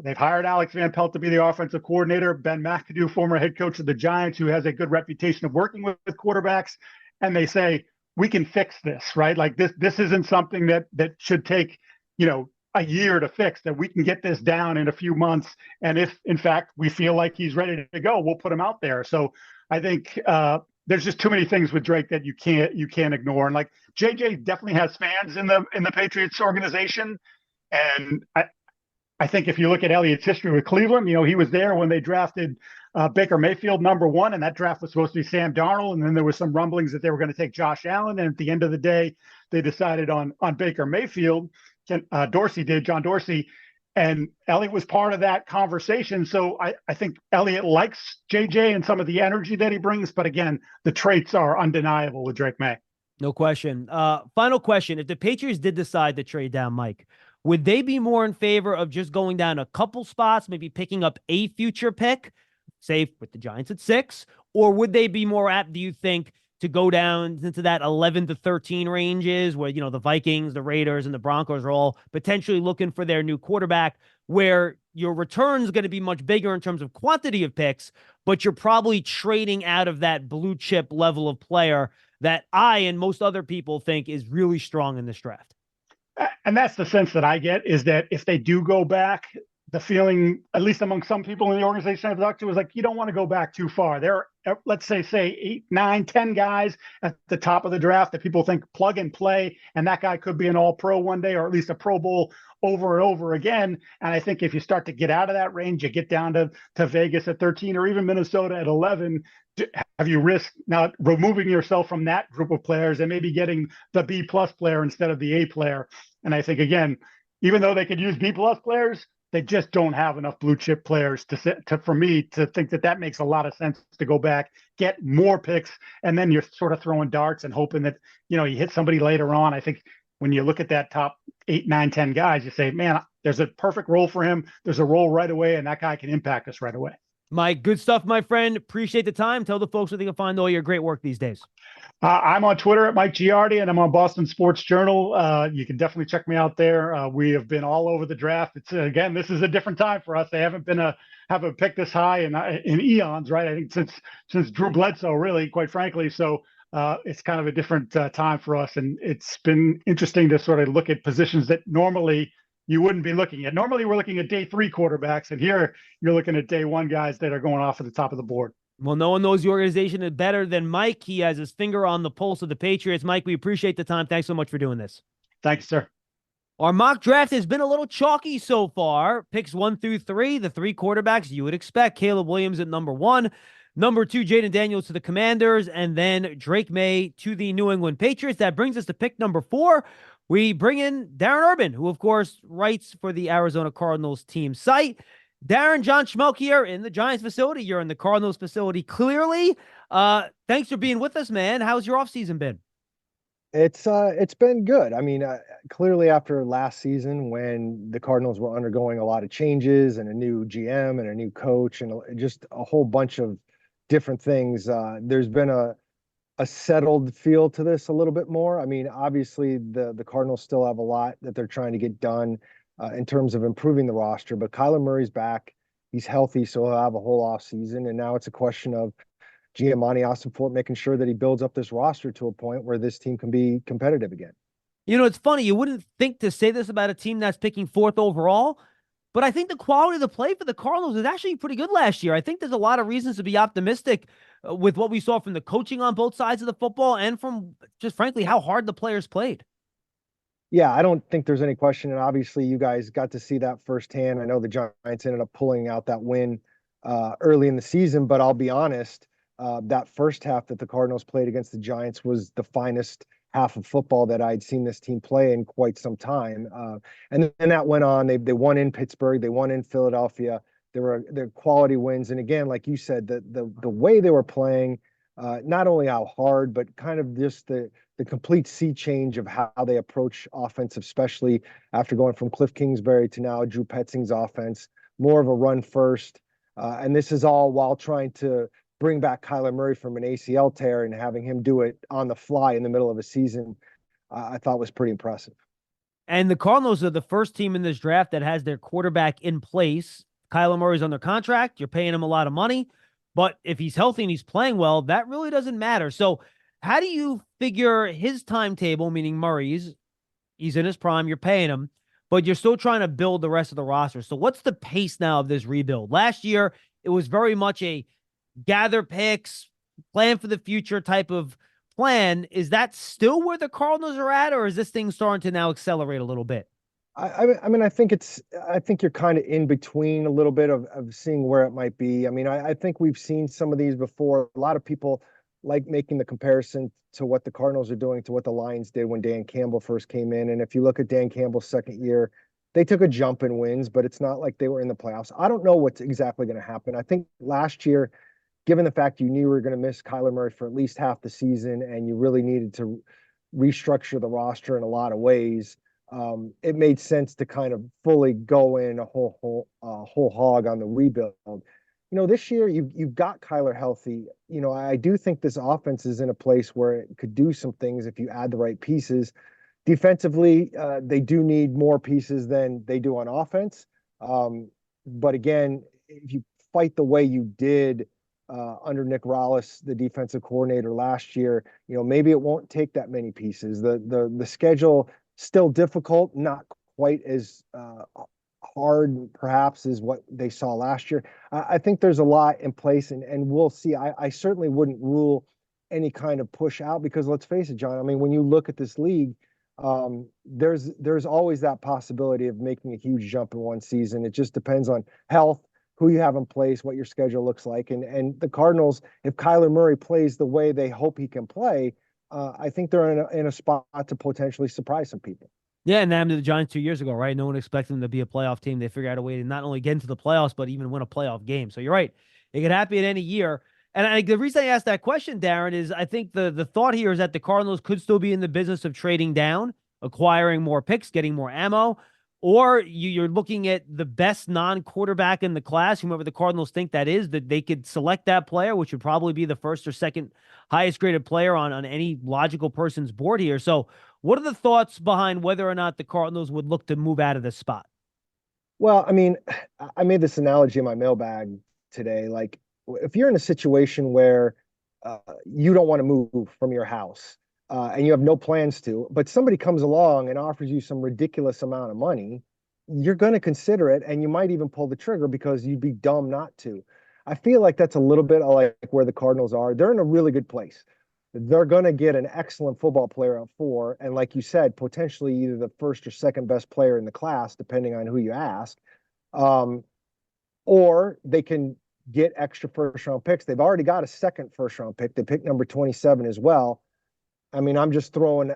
They've hired Alex Van Pelt to be the offensive coordinator. Ben McAdoo, former head coach of the Giants, who has a good reputation of working with quarterbacks. And they say, we can fix this, right? Like this isn't something that should take, a year to fix, that we can get this down in a few months. And if, in fact, we feel like he's ready to go, we'll put him out there. So I think there's just too many things with Drake that you can't ignore. And like JJ definitely has fans in the Patriots organization. And I think if you look at Elliott's history with Cleveland, he was there when they drafted Baker Mayfield #1, and that draft was supposed to be Sam Darnold. And then there was some rumblings that they were going to take Josh Allen. And at the end of the day, they decided on Baker Mayfield. John Dorsey, and Elliott was part of that conversation. So I think Elliott likes JJ and some of the energy that he brings. But again, the traits are undeniable with Drake May. No question. Final question. If the Patriots did decide to trade down Mike, would they be more in favor of just going down a couple spots, maybe picking up a future pick, say with the Giants at 6, or would they be more apt, do you think, to go down into that 11 to 13 ranges where, the Vikings, the Raiders, and the Broncos are all potentially looking for their new quarterback, where your return is going to be much bigger in terms of quantity of picks, but you're probably trading out of that blue chip level of player that I and most other people think is really strong in this draft? And that's the sense that I get, is that if they do go back, the feeling, at least among some people in the organization I've talked to, is like, you don't want to go back too far. There are, let's say 8, 9, 10 guys at the top of the draft that people think plug and play, and that guy could be an all-pro one day, or at least a Pro Bowl over and over again. And I think if you start to get out of that range, you get down to Vegas at 13 or even Minnesota at 11, have you risked now removing yourself from that group of players and maybe getting the B+ player instead of the A player? And I think, again, even though they could use B+ players, they just don't have enough blue chip players for me to think that makes a lot of sense to go back, get more picks, and then you're sort of throwing darts and hoping that, you hit somebody later on. I think when you look at that top 8, 9, 10 guys, you say, man, there's a perfect role for him. There's a role right away, and that guy can impact us right away. Mike, good stuff, my friend. Appreciate the time. Tell the folks where they can find all your great work these days. I'm on Twitter at Mike Giardi, and I'm on Boston Sports Journal. You can definitely check me out there. We have been all over the draft. It's again, this is a different time for us. They haven't picked this high in eons, right? I think since Drew Bledsoe, really, quite frankly. So it's kind of a different time for us, and it's been interesting to sort of look at positions that normally you wouldn't be looking at. Normally, we're looking at day 3 quarterbacks, and here you're looking at day 1 guys that are going off at the top of the board. Well, no one knows the organization better than Mike. He has his finger on the pulse of the Patriots. Mike, we appreciate the time. Thanks so much for doing this. Thanks, sir. Our mock draft has been a little chalky so far. Picks 1 through 3, the 3 quarterbacks you would expect. Caleb Williams at number 1. Number 2, Jaden Daniels to the Commanders. And then Drake May to the New England Patriots. That brings us to pick number 4. We bring in Darren Urban, who, of course, writes for the Arizona Cardinals team site. Darren, John Schmeelk here in the Giants facility. You're in the Cardinals facility, clearly. Thanks for being with us, man. How's your offseason been? It's been good. I mean, clearly after last season when the Cardinals were undergoing a lot of changes and a new GM and a new coach and just a whole bunch of different things, there's been a settled feel to this a little bit more. I mean, obviously the Cardinals still have a lot that they're trying to get done in terms of improving the roster, but Kyler Murray's back. He's healthy, so he'll have a whole off season. And now it's a question of Giamatti Ossenfort making sure that he builds up this roster to a point where this team can be competitive again. It's funny. You wouldn't think to say this about a team that's picking 4th overall, but I think the quality of the play for the Cardinals is actually pretty good last year. I think there's a lot of reasons to be optimistic with what we saw from the coaching on both sides of the football and from just frankly how hard the players played. Yeah, I don't think there's any question. And obviously you guys got to see that firsthand. I know the Giants ended up pulling out that win early in the season, but I'll be honest, that first half that the Cardinals played against the Giants was the finest half of football that I'd seen this team play in quite some time. And then that went on. They won in Pittsburgh. They won in Philadelphia. There were quality wins. And again, like you said, the way they were playing, not only how hard, but kind of just the complete sea change of how they approach offense, especially after going from Cliff Kingsbury to now Drew Petzing's offense, more of a run first. And this is all while trying to bring back Kyler Murray from an ACL tear and having him do it on the fly in the middle of a season, I thought was pretty impressive. And the Cardinals are the first team in this draft that has their quarterback in place. Kyler Murray's under contract. You're paying him a lot of money. But if he's healthy and he's playing well, that really doesn't matter. So how do you figure his timetable, meaning Murray's? He's in his prime. You're paying him, but you're still trying to build the rest of the roster. So what's the pace now of this rebuild? Last year, it was very much a gather picks, plan for the future type of plan. Is that still where the Cardinals are at, or is this thing starting to now accelerate a little bit? I mean, I think you're kind of in between a little bit of seeing where it might be. I mean, I think we've seen some of these before. A lot of people like making the comparison to what the Cardinals are doing to what the Lions did when Dan Campbell first came in. And if you look at Dan Campbell's second year, they took a jump in wins, but it's not like they were in the playoffs. I don't know what's exactly going to happen. I think last year, given the fact you knew you were going to miss Kyler Murray for at least half the season and you really needed to restructure the roster in a lot of ways, it made sense to kind of fully go in a whole hog on the rebuild. You know, this year you've got Kyler healthy. You know, I do think this offense is in a place where it could do some things if you add the right pieces. Defensively, they do need more pieces than they do on offense. But again, if you fight the way you did under Nick Rallis, the defensive coordinator last year, you know, maybe it won't take that many pieces. The schedule still difficult, not quite as hard perhaps as what they saw last year. I think there's a lot in place, and we'll see. I certainly wouldn't rule any kind of push out because let's face it, John, I mean, when you look at this league, there's always that possibility of making a huge jump in one season. It just depends on health, who you have in place, what your schedule looks like. And the Cardinals, if Kyler Murray plays the way they hope he can play, I think they're in a spot to potentially surprise some people. Yeah, and that happened to the Giants 2 years ago, right? No one expected them to be a playoff team. They figured out a way to not only get into the playoffs, but even win a playoff game. So you're right. It could happen in any year. And the reason I asked that question, Darren, is I think the thought here is that the Cardinals could still be in the business of trading down, acquiring more picks, getting more ammo, or you're looking at the best non-quarterback in the class, whomever the Cardinals think that is, that they could select that player, which would probably be the first or second highest graded player on any logical person's board here. So what are the thoughts behind whether or not the Cardinals would look to move out of this spot? Well, I mean, I made this analogy in my mailbag today. Like, if you're in a situation where you don't want to move from your house and you have no plans to, but somebody comes along and offers you some ridiculous amount of money, you're going to consider it, and you might even pull the trigger because you'd be dumb not to. I feel like that's a little bit like where the Cardinals are. They're in a really good place. They're going to get an excellent football player at 4, and like you said, potentially either the first or second best player in the class, depending on who you ask, or they can get extra first-round picks. They've already got a second first-round pick. They picked number 27 as well. I mean, I'm just throwing,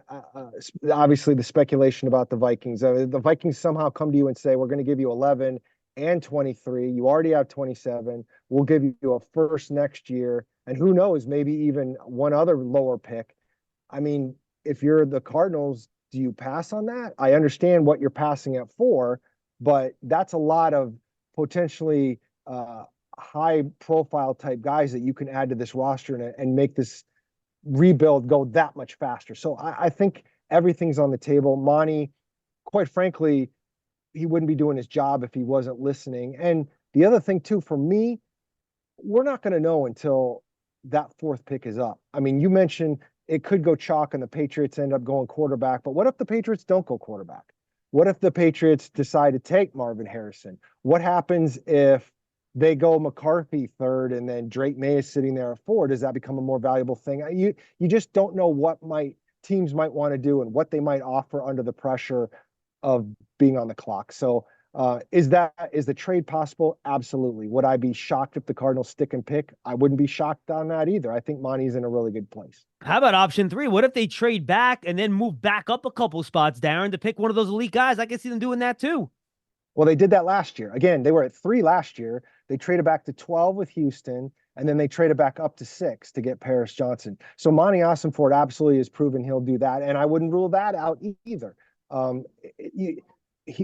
obviously, the speculation about the Vikings. The Vikings somehow come to you and say, we're going to give you 11 and 23. You already have 27. We'll give you a first next year. And who knows, maybe even one other lower pick. I mean, if you're the Cardinals, do you pass on that? I understand what you're passing at 4, but that's a lot of potentially high-profile type guys that you can add to this roster and make this rebuild go that much faster. So I think everything's on the table. Monty, quite frankly, he wouldn't be doing his job if he wasn't listening. And the other thing too, for me, we're not going to know until that 4th pick is up. I mean, you mentioned it could go chalk and the Patriots end up going quarterback, but what if the Patriots don't go quarterback? What if the Patriots decide to take Marvin Harrison? What happens if they go McCarthy 3rd and then Drake May is sitting there at 4? Does that become a more valuable thing? You just don't know what teams might want to do and what they might offer under the pressure of being on the clock. So is the trade possible? Absolutely. Would I be shocked if the Cardinals stick and pick? I wouldn't be shocked on that either. I think Monty's in a really good place. How about option 3? What if they trade back and then move back up a couple spots, Darren, to pick one of those elite guys? I can see them doing that too. Well, they did that last year. Again, they were at 3 last year. They traded back to 12 with Houston, and then they traded back up to 6 to get Paris Johnson. So Monty Ossenford absolutely has proven he'll do that, and I wouldn't rule that out either.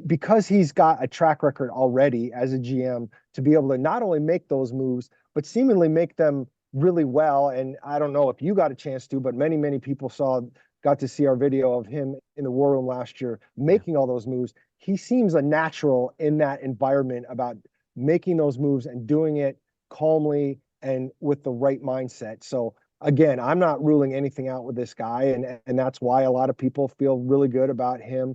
Because he's got a track record already as a GM to be able to not only make those moves, but seemingly make them really well. And I don't know if you got a chance to, but many people saw got to see our video of him in the war room last year, making all those moves. He seems a natural in that environment about making those moves and doing it calmly and with the right mindset. So again, I'm not ruling anything out with this guy. And that's why a lot of people feel really good about him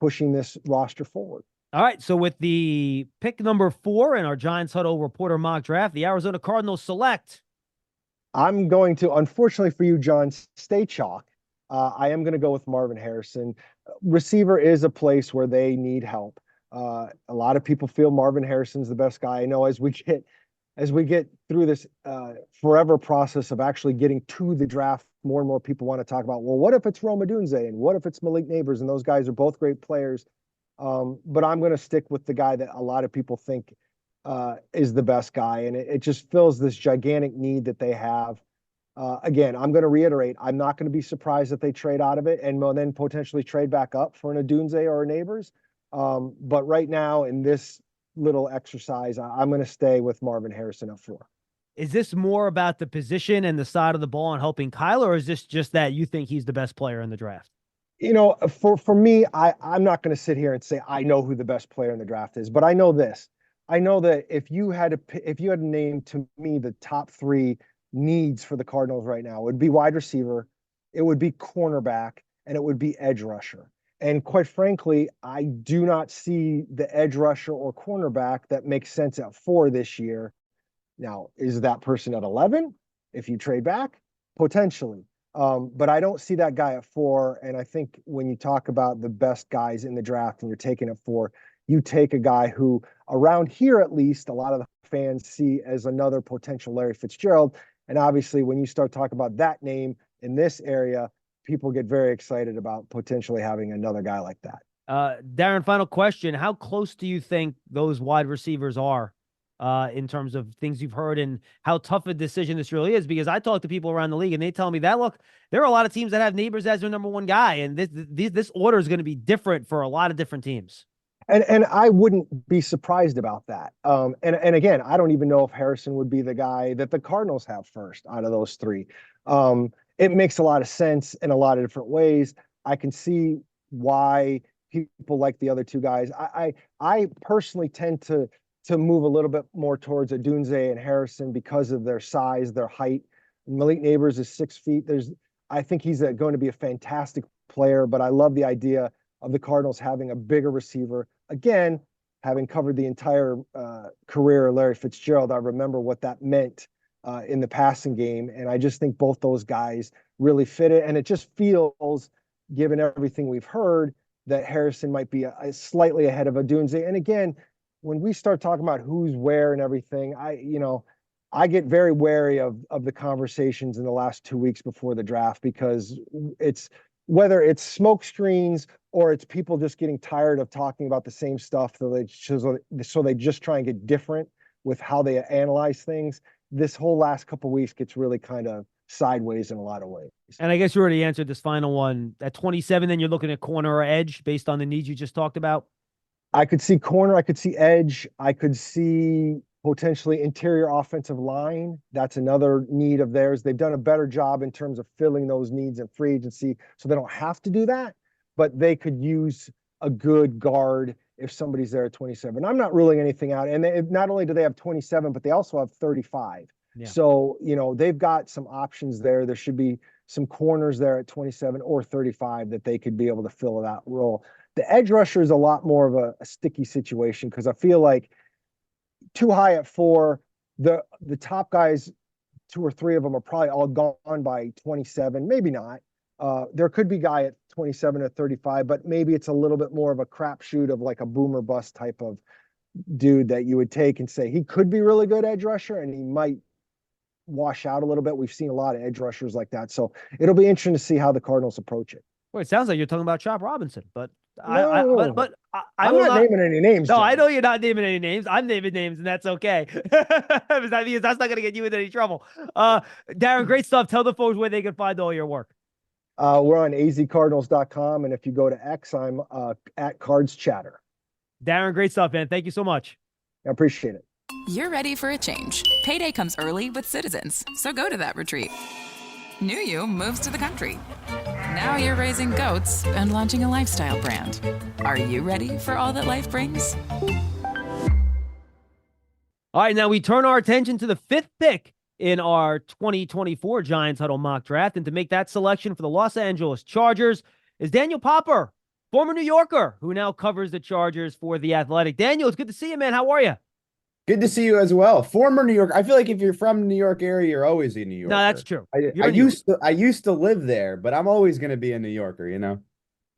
pushing this roster forward. All right. So with the pick number 4 in our Giants Huddle reporter mock draft, the Arizona Cardinals select. I'm going to, unfortunately for you, John, stay chalk. I am going to go with Marvin Harrison. Receiver is a place where they need help. A lot of people feel Marvin Harrison's the best guy. I know as we get through this forever process of actually getting to the draft, more and more people want to talk about, well, what if it's Rome Odunze and what if it's Malik Neighbors? And those guys are both great players. But I'm going to stick with the guy that a lot of people think is the best guy. And it just fills this gigantic need that they have. Again, I'm going to reiterate, I'm not going to be surprised if they trade out of it and then potentially trade back up for an Odunze or a Neighbors. But right now in this little exercise, I'm going to stay with Marvin Harrison up 4. Is this more about the position and the side of the ball and helping Kyler, or is this just that you think he's the best player in the draft? You know, for me, I'm not going to sit here and say I know who the best player in the draft is, but I know this. I know that if you had to name to me the top 3 needs for the Cardinals right now, it would be wide receiver, it would be cornerback, and it would be edge rusher. And quite frankly, I do not see the edge rusher or cornerback that makes sense at 4 this year. Now, is that person at 11? If you trade back, potentially. But I don't see that guy at 4. And I think when you talk about the best guys in the draft and you're taking at 4, you take a guy who around here, at least, a lot of the fans see as another potential Larry Fitzgerald. And obviously, when you start talking about that name in this area, people get very excited about potentially having another guy like that. Darren, final question. How close do you think those wide receivers are in terms of things you've heard and how tough a decision this really is? Because I talk to people around the league and they tell me that, look, there are a lot of teams that have Neighbors as their number 1 guy. And this order is going to be different for a lot of different teams. And I wouldn't be surprised about that. And again, I don't even know if Harrison would be the guy that the Cardinals have first out of those 3. It makes a lot of sense in a lot of different ways. I can see why people like the other 2 guys. I personally tend to move a little bit more towards Odunze and Harrison because of their size, their height. Malik Neighbors is 6 feet. I think he's going to be a fantastic player, but I love the idea of the Cardinals having a bigger receiver. Again, having covered the entire career of Larry Fitzgerald, I remember what that meant in the passing game. And I just think both those guys really fit it. And it just feels, given everything we've heard, that Harrison might be a slightly ahead of Odunze. And again, when we start talking about who's where and everything, I get very wary of the conversations in the last 2 weeks before the draft, because it's whether it's smoke screens or it's people just getting tired of talking about the same stuff, so they just try and get different with how they analyze things. This whole last couple of weeks gets really kind of sideways in a lot of ways. And I guess you already answered this final one. At 27, then you're looking at corner or edge based on the needs you just talked about? I could see corner. I could see edge. I could see potentially interior offensive line. That's another need of theirs. They've done a better job in terms of filling those needs in free agency, so they don't have to do that, but they could use a good guard if somebody's there at 27. I'm not ruling anything out. And not only do they have 27, but they also have 35. Yeah. So, they've got some options there. There should be some corners there at 27 or 35 that they could be able to fill that role. The edge rusher is a lot more of a sticky situation, because I feel like too high at 4, the top guys, 2 or 3 of them are probably all gone by 27, maybe not. There could be a guy at 27 or 35, but maybe it's a little bit more of a crapshoot of like a boomer bust type of dude that you would take and say he could be really good edge rusher and he might wash out a little bit. We've seen a lot of edge rushers like that. So it'll be interesting to see how the Cardinals approach it. Well, it sounds like you're talking about Chop Robinson, but I'm not naming any names. No, John. I know you're not naming any names. I'm naming names, and that's okay. Because that's not going to get you in any trouble. Darren, great stuff. Tell the folks where they can find all your work. We're on azcardinals.com, and if you go to X, I'm at Cards Chatter. Darren, great stuff, man. Thank you so much. I appreciate it. You're ready for a change. Payday comes early with Citizens, so go to that retreat. New you moves to the country. Now you're raising goats and launching a lifestyle brand. Are you ready for all that life brings? All right, now we turn our attention to the 5th pick in our 2024 Giants Huddle mock draft. And to make that selection for the Los Angeles Chargers is Daniel Popper, former New Yorker, who now covers the Chargers for The Athletic. Daniel, it's good to see you, man. How are you? Good to see you as well. Former New York. I feel like if you're from the New York area, you're always a New Yorker. No, that's true. I used to live there, but I'm always going to be a New Yorker, you know?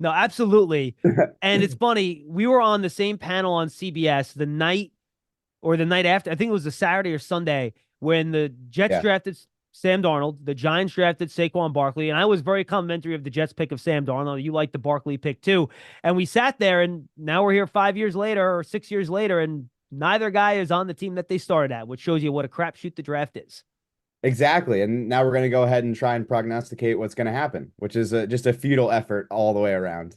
No, absolutely. And it's funny. We were on the same panel on CBS the night after. I think it was a Saturday or Sunday when the Jets drafted Sam Darnold, the Giants drafted Saquon Barkley, and I was very complimentary of the Jets pick of Sam Darnold. You liked the Barkley pick too. And we sat there, and now we're here 5 years later or 6 years later, and neither guy is on the team that they started at, which shows you what a crapshoot the draft is. Exactly. And now we're going to go ahead and try and prognosticate what's going to happen, which is just a futile effort all the way around.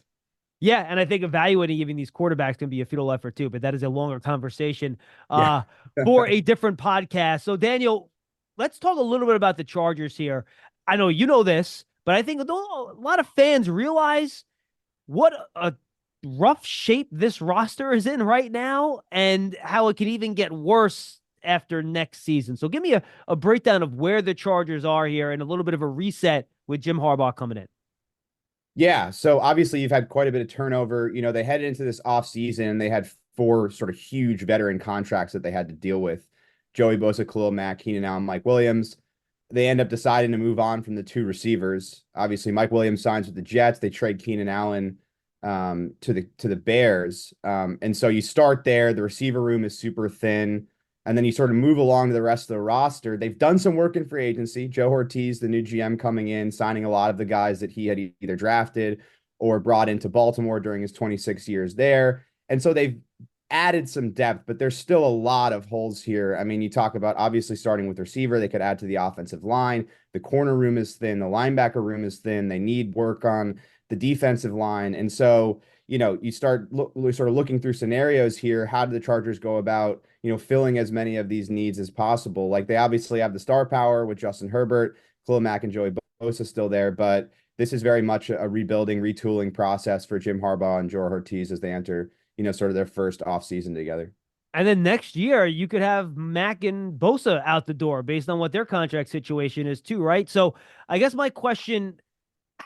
Yeah, and I think evaluating even these quarterbacks can be a futile effort too, but that is a longer conversation for a different podcast. So, Daniel, let's talk a little bit about the Chargers here. I know you know this, but I think a lot of fans realize what a rough shape this roster is in right now and how it could even get worse after next season. So give me a breakdown of where the Chargers are here and a little bit of a reset with Jim Harbaugh coming in. Yeah, so obviously you've had quite a bit of turnover. You know, they headed into this offseason. They had 4 sort of huge veteran contracts that they had to deal with. Joey Bosa, Khalil Mack, Keenan Allen, Mike Williams. They end up deciding to move on from the 2 receivers. Obviously, Mike Williams signs with the Jets. They trade Keenan Allen to the Bears. And so you start there. The receiver room is super thin. And then you sort of move along to the rest of the roster. They've done some work in free agency. Joe Ortiz, the new GM, coming in, signing a lot of the guys that he had either drafted or brought into Baltimore during his 26 years there. And so they've added some depth, but there's still a lot of holes here. I mean, you talk about obviously starting with receiver, they could add to the offensive line. The corner room is thin. The linebacker room is thin. They need work on the defensive line. And so, you know, you start sort of looking through scenarios here. How do the Chargers go about, you know, filling as many of these needs as possible? Like, they obviously have the star power with Justin Herbert, Khalil Mack, and Joey Bosa still there, but this is very much a rebuilding, retooling process for Jim Harbaugh and Joe Ortiz as they enter, you know, sort of their first offseason together. And then next year, you could have Mack and Bosa out the door based on what their contract situation is too, right? So I guess my question,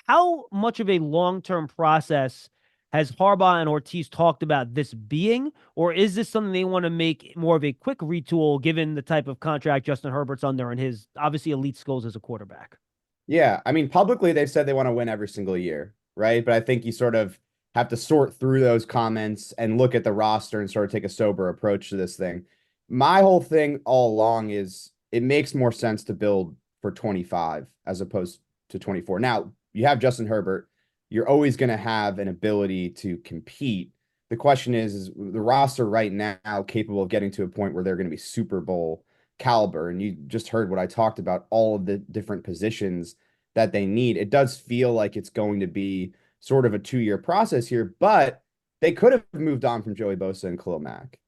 how much of a long-term process has Harbaugh and Ortiz talked about this being, or is this something they want to make more of a quick retool given the type of contract Justin Herbert's under and his obviously elite skills as a quarterback? Yeah, I mean, publicly they've said they want to win every single year, right? But I think you sort of have to sort through those comments and look at the roster and sort of take a sober approach to this thing. My whole thing all along is it makes more sense to build for 25 as opposed to 24. Now, you have Justin Herbert. You're always going to have an ability to compete. The question is the roster right now capable of getting to a point where they're going to be Super Bowl caliber? And you just heard what I talked about, all of the different positions that they need. It does feel like it's going to be sort of a 2-year process here, but they could have moved on from Joey Bosa and Khalil Mack,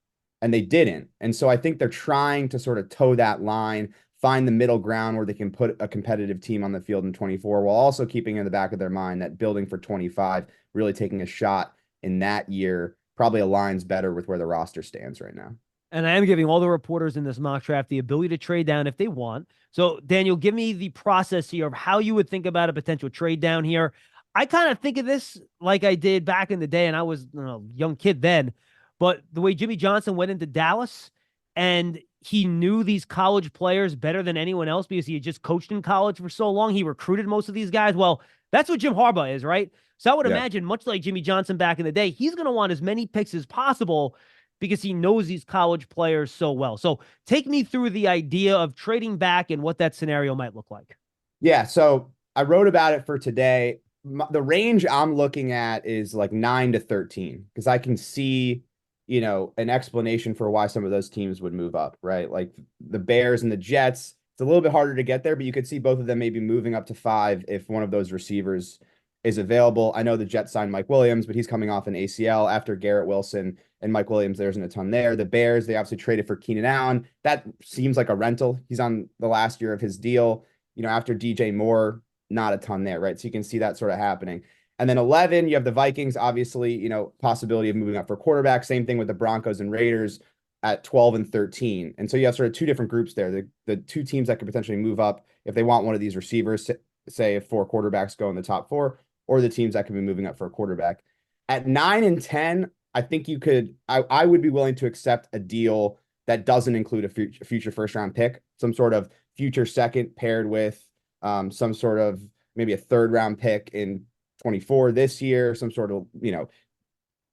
and they didn't. And so I think they're trying to sort of toe that line, find the middle ground where they can put a competitive team on the field in 24 while also keeping in the back of their mind that building for 25, really taking a shot in that year probably aligns better with where the roster stands right now. And I am giving all the reporters in this mock draft the ability to trade down if they want. So, Daniel, give me the process here of how you would think about a potential trade down here. I kind of think of this like I did back in the day, and I was a young kid then, but the way Jimmy Johnson went into Dallas and he knew these college players better than anyone else because he had just coached in college for so long. He recruited most of these guys. Well, that's what Jim Harbaugh is, right? So I would imagine, much like Jimmy Johnson back in the day, he's going to want as many picks as possible because he knows these college players so well. So take me through the idea of trading back and what that scenario might look like. Yeah, so I wrote about it for today. The range I'm looking at is like 9 to 13 because I can see, you know, an explanation for why some of those teams would move up, right? Like the Bears and the Jets, it's a little bit harder to get there, but you could see both of them maybe moving up to 5 if one of those receivers is available. I know the Jets signed Mike Williams, but he's coming off an ACL after Garrett Wilson and Mike Williams. There isn't a ton there. The Bears, they obviously traded for Keenan Allen. That seems like a rental. He's on the last year of his deal. You know, after DJ Moore not a ton there, right? So you can see that sort of happening. And then 11, you have the Vikings, obviously, possibility of moving up for quarterback. Same thing with the Broncos and Raiders at 12 and 13. And so you have sort of two different groups there. The two teams that could potentially move up if they want one of these receivers, say if 4 quarterbacks go in the top 4, or the teams that could be moving up for a quarterback. At 9 and 10, I think I would be willing to accept a deal that doesn't include a future first round pick, some sort of future second paired with some sort of maybe a 3rd round pick in 24 this year, some sort of,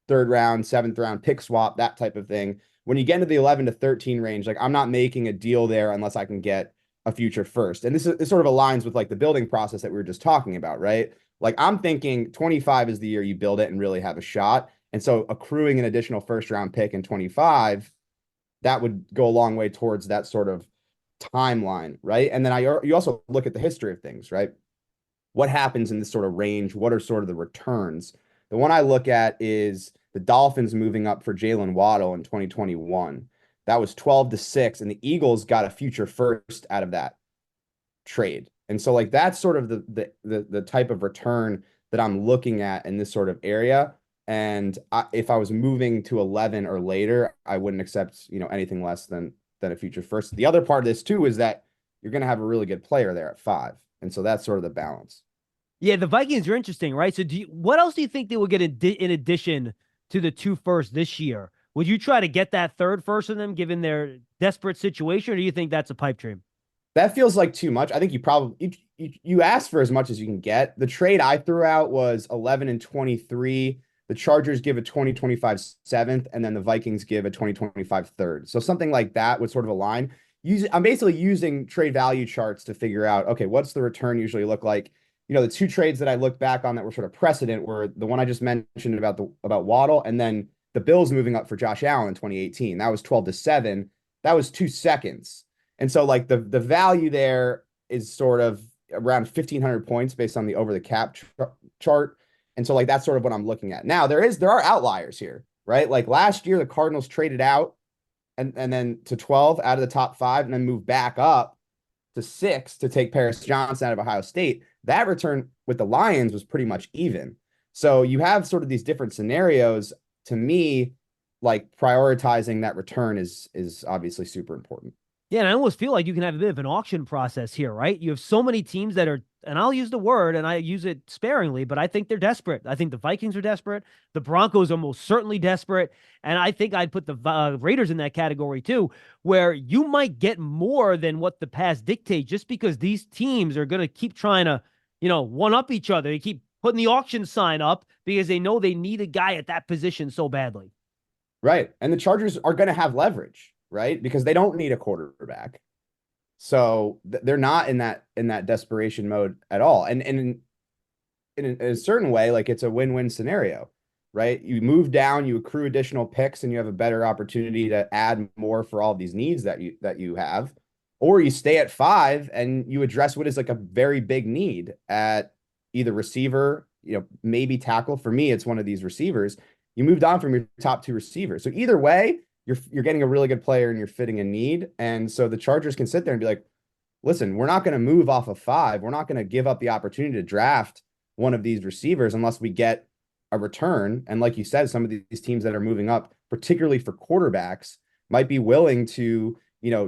3rd round, 7th round pick swap, that type of thing. When you get into the 11 to 13 range, like I'm not making a deal there unless I can get a future first. And this sort of aligns with like the building process that we were just talking about, right? Like I'm thinking 25 is the year you build it and really have a shot. And so accruing an additional first round pick in 25, that would go a long way towards that sort of timeline, right? And then you also look at the history of things, right? What happens in this sort of range? What are sort of the returns? The one I look at is the Dolphins moving up for Jalen Waddle in 2021. That was 12-6, and the Eagles got a future first out of that trade. And so like that's sort of the type of return that I'm looking at in this sort of area. And if I was moving to 11 or later, I wouldn't accept, anything less than a future first. The other part of this too is that you're going to have a really good player there at 5. And so that's sort of the balance. Yeah, the Vikings are interesting, right? So what else do you think they will get in addition to the 2 firsts this year? Would you try to get that 3rd first in them given their desperate situation, or do you think that's a pipe dream? That feels like too much. I think you probably you ask for as much as you can get. The trade I threw out was 11 and 23. The Chargers give a 2025 7th, and then the Vikings give a 2025 3rd. So something like that would sort of align. I'm basically using trade value charts to figure out, okay, what's the return usually look like? The 2 trades that I look back on that were sort of precedent were the one I just mentioned about Waddle, and then the Bills moving up for Josh Allen in 2018. That was 12-7. That was 2 seconds. And so like the value there is sort of around 1,500 points based on the over the cap chart. And so like that's sort of what I'm looking at. Now there are outliers here, right? Like last year the Cardinals traded out and then to 12 out of the top 5 and then moved back up to 6 to take Paris Johnson out of Ohio State. That return with the Lions was pretty much even. So you have sort of these different scenarios. To me, like prioritizing that return is obviously super important. Yeah, and I almost feel like you can have a bit of an auction process here, right? You have so many teams that are, and I'll use the word, and I use it sparingly, but I think they're desperate. I think the Vikings are desperate. The Broncos are most certainly desperate. And I think I'd put the Raiders in that category too, where you might get more than what the past dictates just because these teams are going to keep trying to, one-up each other. They keep putting the auction sign up because they know they need a guy at that position so badly. Right. And the Chargers are going to have leverage, right? Because they don't need a quarterback. So they're not in that desperation mode at all. And in a certain way, like it's a win-win scenario, right? You move down, you accrue additional picks, and you have a better opportunity to add more for all these needs that you have. Or you stay at 5 and you address what is like a very big need at either receiver, maybe tackle. For me, it's one of these receivers. You moved on from your top 2 receivers. So either way, you're getting a really good player and you're fitting a need. And so the Chargers can sit there and be like, listen, we're not going to move off of 5. We're not going to give up the opportunity to draft one of these receivers unless we get a return. And like you said, some of these teams that are moving up, particularly for quarterbacks, might be willing to,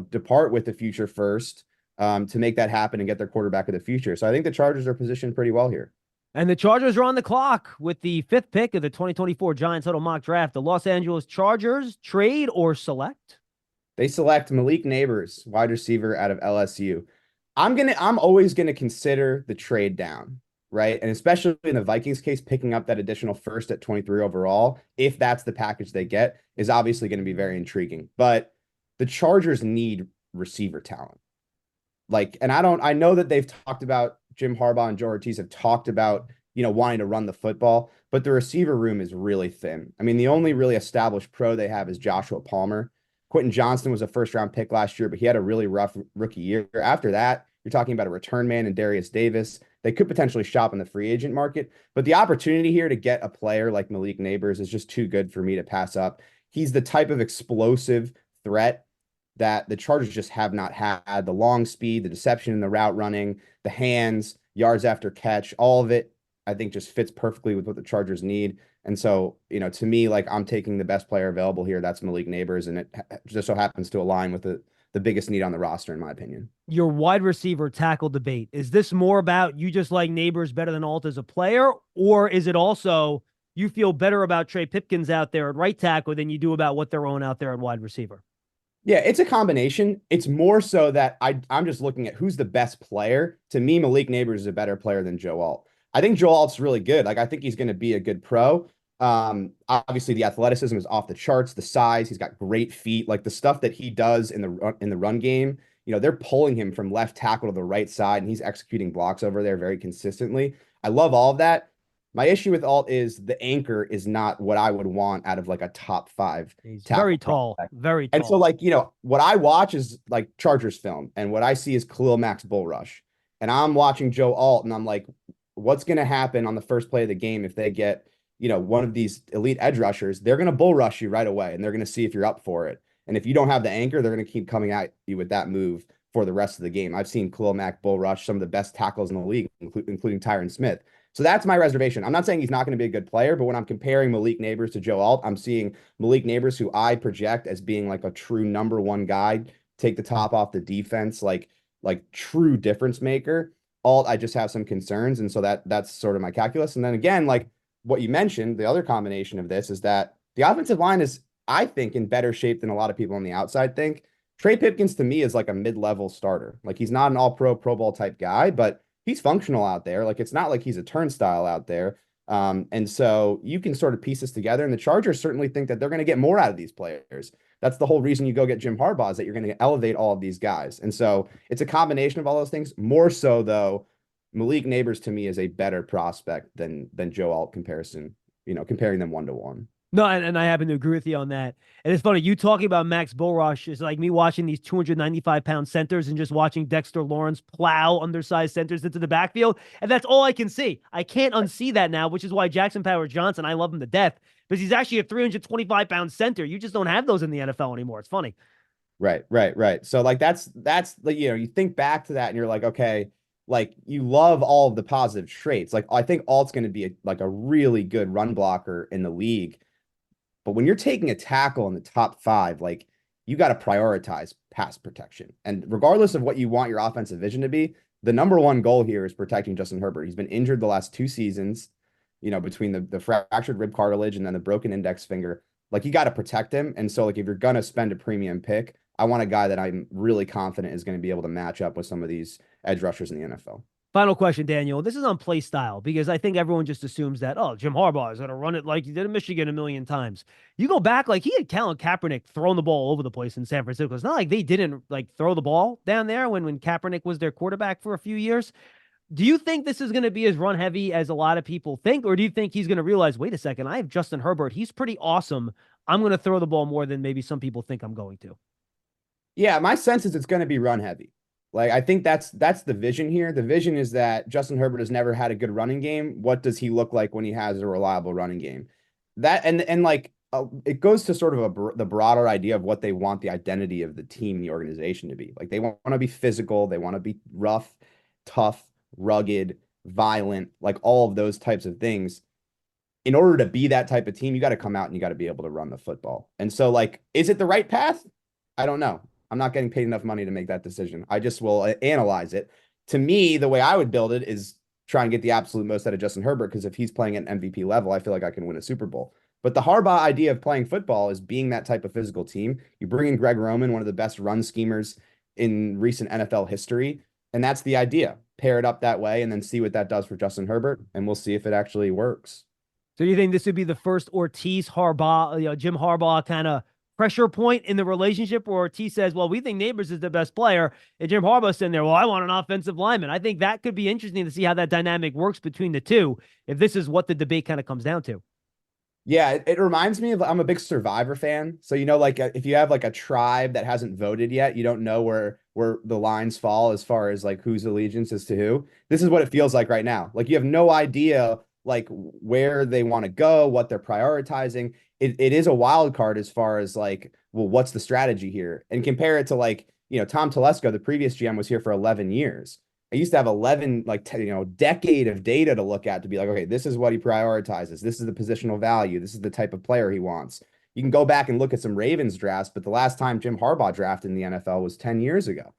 depart with the future first to make that happen and get their quarterback of the future. So I think the Chargers are positioned pretty well here. And the Chargers are on the clock with the 5th pick of the 2024 Giants Huddle mock draft. The Los Angeles Chargers trade or select? They select Malik Neighbors, wide receiver out of LSU. I'm always gonna consider the trade down, right? And especially in the Vikings case, picking up that additional first at 23 overall, if that's the package they get, is obviously going to be very intriguing. But the Chargers need receiver talent. I know that they've talked about Jim Harbaugh and Joe Ortiz have talked about, wanting to run the football, but the receiver room is really thin. I mean, the only really established pro they have is Joshua Palmer. Quentin Johnston was a 1st-round pick last year, but he had a really rough rookie year. After that, you're talking about a return man in Darius Davis. They could potentially shop in the free agent market, but the opportunity here to get a player like Malik Neighbors is just too good for me to pass up. He's the type of explosive threat that the Chargers just have not had. The long speed, the deception in the route running, the hands. yards after catch, all of it, I think just fits perfectly with what the Chargers need. And so, to me, like I'm taking the best player available here. That's Malik Neighbors. And it just so happens to align with the biggest need on the roster, in my opinion. Your wide receiver tackle debate. Is this more about you just like Neighbors better than Alt as a player? Or is it also you feel better about Trey Pipkins out there at right tackle than you do about what they're on out there at wide receiver? Yeah, it's a combination. It's more so that I'm just looking at who's the best player. To me, Malik Neighbors is a better player than Joe Alt. I think Joe Alt's really good. Like, I think he's going to be a good pro. Obviously the athleticism is off the charts, the size, he's got great feet, like the stuff that he does in the run game. They're pulling him from left tackle to the right side and he's executing blocks over there very consistently. I love all of that. My issue with Alt is the anchor is not what I would want out of like a top 5. He's very tall, very tall. And so like, what I watch is like Chargers film and what I see is Khalil Mack's bull rush. And I'm watching Joe Alt and I'm like, what's going to happen on the first play of the game if they get, one of these elite edge rushers? They're going to bull rush you right away and they're going to see if you're up for it. And if you don't have the anchor, they're going to keep coming at you with that move for the rest of the game. I've seen Khalil Mack bull rush some of the best tackles in the league, including Tyron Smith. So that's my reservation. I'm not saying he's not going to be a good player, but when I'm comparing Malik Neighbors to Joe Alt, I'm seeing Malik Neighbors, who I project as being like a true number 1 guy, take the top off the defense, like true difference maker. Alt, I just have some concerns. And so that's sort of my calculus. And then again, like what you mentioned, the other combination of this is that the offensive line is, I think, in better shape than a lot of people on the outside think. Trey Pipkins to me is like a mid-level starter. Like he's not an all-pro, Pro Bowl type guy, but he's functional out there. Like it's not like he's a turnstile out there. And so you can sort of piece this together. And the Chargers certainly think that they're going to get more out of these players. That's the whole reason you go get Jim Harbaugh, is that you're going to elevate all of these guys. And so it's a combination of all those things. More so though, Malik Neighbors to me is a better prospect than Joe Alt comparison, comparing them 1-to-1. No, and I happen to agree with you on that. And it's funny, you talking about Max bull rush is like me watching these 295-pound centers and just watching Dexter Lawrence plow undersized centers into the backfield. And that's all I can see. I can't unsee that now, which is why Jackson Powers-Johnson, I love him to death, because he's actually a 325-pound center. You just don't have those in the NFL anymore. It's funny. Right. So like that's like, you think back to that and you're like, okay, like you love all of the positive traits. Like I think Alt's going to be a really good run blocker in the league. But when you're taking a tackle in the top 5, like you got to prioritize pass protection. And regardless of what you want your offensive vision to be, the number 1 goal here is protecting Justin Herbert. He's been injured the last 2 seasons, between the fractured rib cartilage and then the broken index finger. Like you got to protect him. And so like if you're going to spend a premium pick, I want a guy that I'm really confident is going to be able to match up with some of these edge rushers in the NFL. Final question, Daniel. This is on play style, because I think everyone just assumes that, Jim Harbaugh is going to run it like he did in Michigan a million times. You go back, like he had Colin Kaepernick throwing the ball all over the place in San Francisco. It's not like they didn't throw the ball down there when Kaepernick was their quarterback for a few years. Do you think this is going to be as run heavy as a lot of people think? Or do you think he's going to realize, wait a second, I have Justin Herbert. He's pretty awesome. I'm going to throw the ball more than maybe some people think I'm going to. Yeah, my sense is it's going to be run heavy. Like, I think that's the vision here. The vision is that Justin Herbert has never had a good running game. What does he look like when he has a reliable running game? That and like it goes to sort of the broader idea of what they want the identity of the team, the organization to be. Like they want to be physical, they want to be rough, tough, rugged, violent, like all of those types of things. In order to be that type of team, you got to come out and you got to be able to run the football. And so, like, is it the right path? I don't know. I'm not getting paid enough money to make that decision. I just will analyze it. To me, the way I would build it is try and get the absolute most out of Justin Herbert, because if he's playing at an MVP level, I feel like I can win a Super Bowl. But the Harbaugh idea of playing football is being that type of physical team. You bring in Greg Roman, one of the best run schemers in recent NFL history, and that's the idea. Pair it up that way and then see what that does for Justin Herbert, and we'll see if it actually works. So do you think this would be the first Ortiz-Harbaugh, Jim Harbaugh kind of pressure point in the relationship where Ortiz says, well, we think Neighbors is the best player, and Jim Harbaugh's sitting there, well, I want an offensive lineman. I think that could be interesting to see how that dynamic works between the two, if this is what the debate kind of comes down to. Yeah, it reminds me of, I'm a big Survivor fan. So, like if you have like a tribe that hasn't voted yet, you don't know where the lines fall as far as like whose allegiance is to who. This is what it feels like right now. Like you have no idea like where they want to go, what they're prioritizing. It is a wild card as far as like, well, what's the strategy here? And compare it to like, Tom Telesco, the previous GM, was here for 11 years. I used to have 11, decade of data to look at to be like, okay, this is what he prioritizes. This is the positional value. This is the type of player he wants. You can go back and look at some Ravens drafts, but the last time Jim Harbaugh drafted in the NFL was 10 years ago,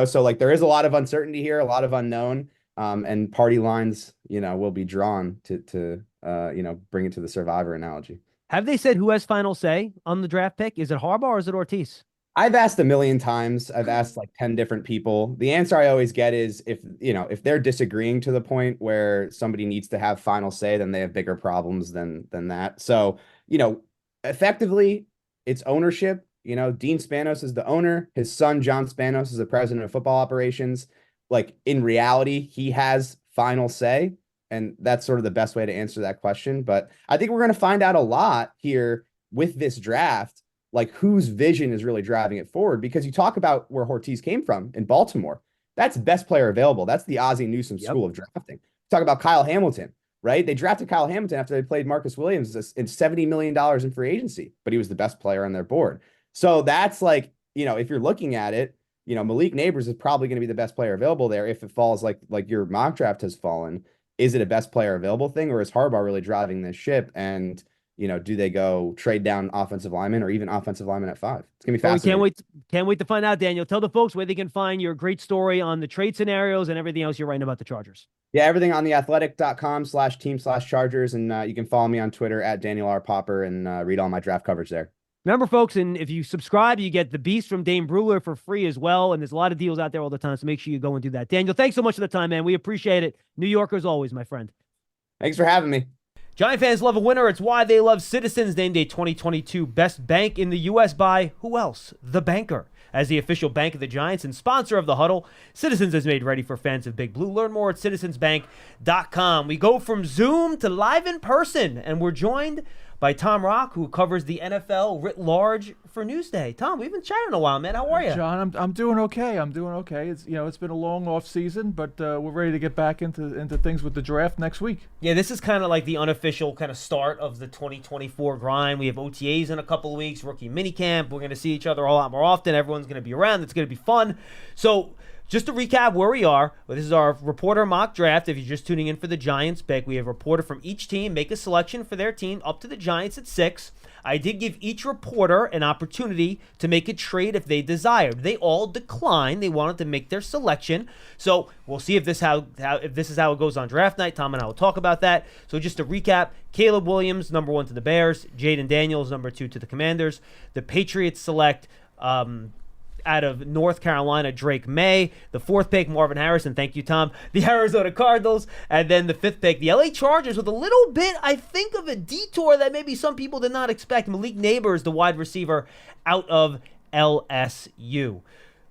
so like there is a lot of uncertainty here, a lot of unknown, and party lines, will be drawn to bring it to the Survivor analogy. Have they said who has final say on the draft pick? Is it Harbaugh or is it Ortiz? I've asked a million times. I've asked like 10 different people. The answer I always get is if they're disagreeing to the point where somebody needs to have final say, then they have bigger problems than that. So, effectively it's ownership. Dean Spanos is the owner. His son, John Spanos, is the president of football operations. Like in reality, he has final say. And that's sort of the best way to answer that question. But I think we're going to find out a lot here with this draft, like whose vision is really driving it forward, because you talk about where Ortiz came from in Baltimore. That's best player available. That's the Ozzie Newsome school of drafting. Talk about Kyle Hamilton, right? They drafted Kyle Hamilton after they played Marcus Williams in $70 million in free agency, but he was the best player on their board. So that's like, if you're looking at it, Malik Neighbors is probably going to be the best player available there. If it falls like your mock draft has fallen, is it a best player available thing, or is Harbaugh really driving this ship? And do they go trade down offensive lineman or even offensive lineman at 5? It's gonna be fascinating. Can't wait to find out, Daniel. Tell the folks where they can find your great story on the trade scenarios and everything else you're writing about the Chargers. Yeah, everything on theathletic.com/team/Chargers. And you can follow me on Twitter at Daniel R. Popper and read all my draft coverage there. Remember, folks, and if you subscribe, you get the Beast from Dane Brugler for free as well. And there's a lot of deals out there all the time. So make sure you go and do that. Daniel, thanks so much for the time, man. We appreciate it. New Yorkers always, my friend. Thanks for having me. Giant fans love a winner. It's why they love Citizens, named a 2022 Best Bank in the U.S. by who else? The Banker. As the official bank of the Giants and sponsor of the Huddle, Citizens is made ready for fans of Big Blue. Learn more at citizensbank.com. We go from Zoom to live in person, and we're joined by Tom Rock, who covers the NFL writ large for Newsday. Tom, we've been chatting a while, man. How are you? John, I'm doing okay. It's it's been a long off season, but we're ready to get back into things with the draft next week. Yeah, this is kind of like the unofficial kind of start of the 2024 grind. We have OTAs in a couple of weeks, rookie minicamp. We're going to see each other a lot more often. Everyone's going to be around. It's going to be fun. So just to recap where we are, this is our reporter mock draft. If you're just tuning in for the Giants pick, we have a reporter from each team make a selection for their team up to the Giants at 6. I did give each reporter an opportunity to make a trade if they desired. They all declined. They wanted to make their selection. So we'll see if this is how it goes on draft night. Tom and I will talk about that. So just to recap, Caleb Williams, number 1 to the Bears. Jaden Daniels, number 2 to the Commanders. The Patriots select out of North Carolina, Drake May. The 4th pick, Marvin Harrison. Thank you, Tom. The Arizona Cardinals. And then the 5th pick, the LA Chargers, with a little bit, I think, of a detour that maybe some people did not expect. Malik Neighbors, the wide receiver out of LSU.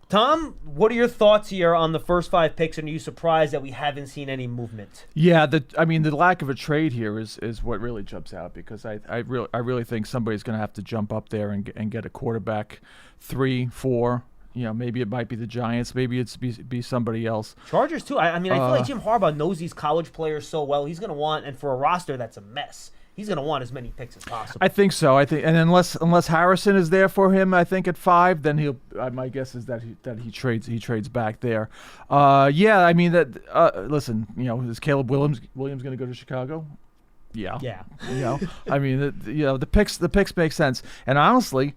Tom, what are your thoughts here on the first 5 picks, and are you surprised that we haven't seen any movement? Yeah, the lack of a trade here is what really jumps out, because I really think somebody's going to have to jump up there and get a quarterback 3, 4. Maybe it might be the Giants. Maybe it's be somebody else. Chargers too. I feel like Jim Harbaugh knows these college players so well. He's going to want, and for a roster that's a mess, he's going to want as many picks as possible. I think so. And unless Harrison is there for him, I think at 5, then my guess is that he trades back there. Listen, is Caleb Williams going to go to Chicago? Yeah. The picks make sense. And honestly,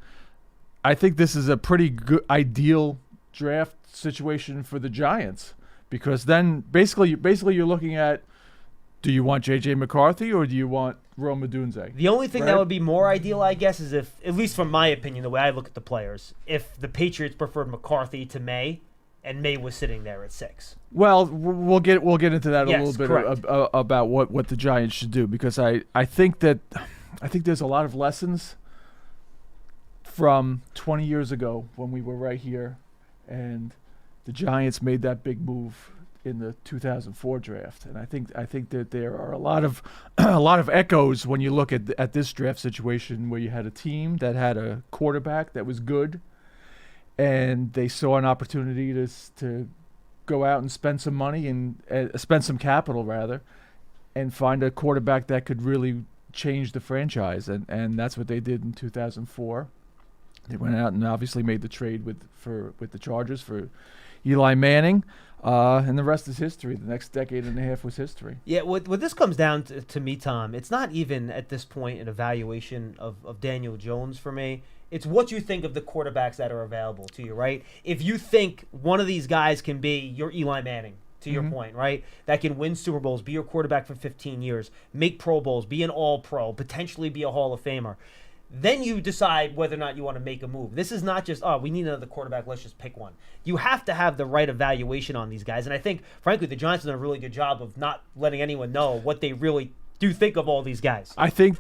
I think this is a pretty good ideal draft situation for the Giants, because then basically you're looking at, do you want J.J. McCarthy or do you want Rome Odunze? The only thing that would be more ideal, I guess, is if, at least from my opinion, the way I look at the players, if the Patriots preferred McCarthy to May, and May was sitting there at 6. Well, we'll get into that a little bit about what the Giants should do, because I think there's a lot of lessons from 20 years ago when we were right here, and the Giants made that big move in the 2004 draft, and I think that there are a lot of echoes when you look at this draft situation, where you had a team that had a quarterback that was good, and they saw an opportunity to go out and spend some money and spend some capital rather, and find a quarterback that could really change the franchise, and that's what they did in 2004. They went out and obviously made the trade with the Chargers for Eli Manning. And the rest is history. The next decade and a half was history. Yeah, what this comes down to me, Tom, it's not even at this point an evaluation of Daniel Jones for me. It's what you think of the quarterbacks that are available to you, right? If you think one of these guys can be your Eli Manning, to your point, right? That can win Super Bowls, be your quarterback for 15 years, make Pro Bowls, be an All-Pro, potentially be a Hall of Famer. Then you decide whether or not you want to make a move. This is not just, we need another quarterback, let's just pick one. You have to have the right evaluation on these guys. And I think, frankly, the Giants have done a really good job of not letting anyone know what they really do think of all these guys. I think,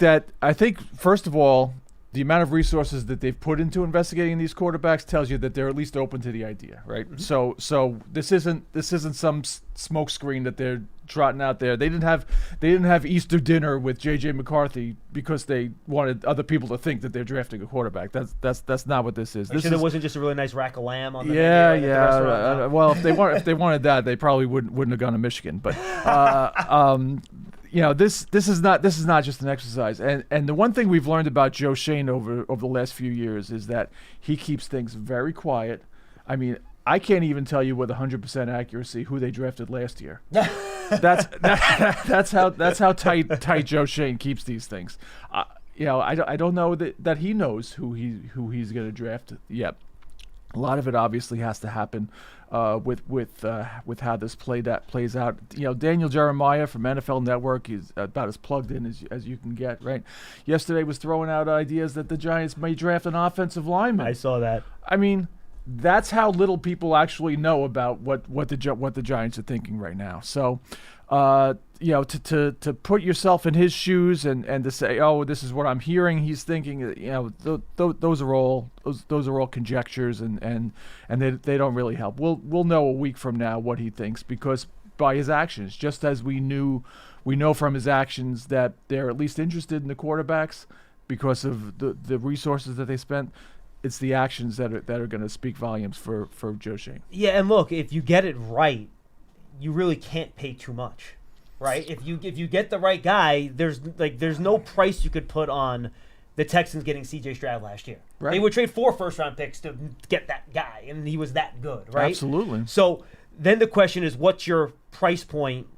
first of all, the amount of resources that they've put into investigating these quarterbacks tells you that they're at least open to the idea, right? Mm-hmm. So this isn't some smoke screen that they're trotting out there. They didn't have Easter dinner with J.J. McCarthy because they wanted other people to think that they're drafting a quarterback. That's not what this is. There wasn't just a really nice rack of lamb on the menu at the restaurant. Well, if they wanted that, they probably wouldn't have gone to Michigan. But this is not just an exercise. And the one thing we've learned about Joe Schoen over the last few years is that he keeps things very quiet. I mean, I can't even tell you with 100% accuracy who they drafted last year. That's how tight Joe Schoen keeps these things. I don't know that he knows who he's going to draft yet. A lot of it obviously has to happen with how this plays out. Daniel Jeremiah from NFL Network is about as plugged in as you can get, right? Yesterday was throwing out ideas that the Giants may draft an offensive lineman. I saw that. I mean, that's how little people actually know about what the Giants are thinking right now. So, to put yourself in his shoes and to say, oh, this is what I'm hearing he's thinking, those are all conjectures and they don't really help. We'll know a week from now what he thinks, because by his actions, just as we know from his actions that they're at least interested in the quarterbacks because of the resources that they spent. It's the actions that are going to speak volumes for Joe Schoen. Yeah, and look, if you get it right, you really can't pay too much, right? If you get the right guy, there's no price you could put on the Texans getting C.J. Stroud last year. Right. They would trade 4 first-round picks to get that guy, and he was that good, right? Absolutely. So then the question is, what's your price point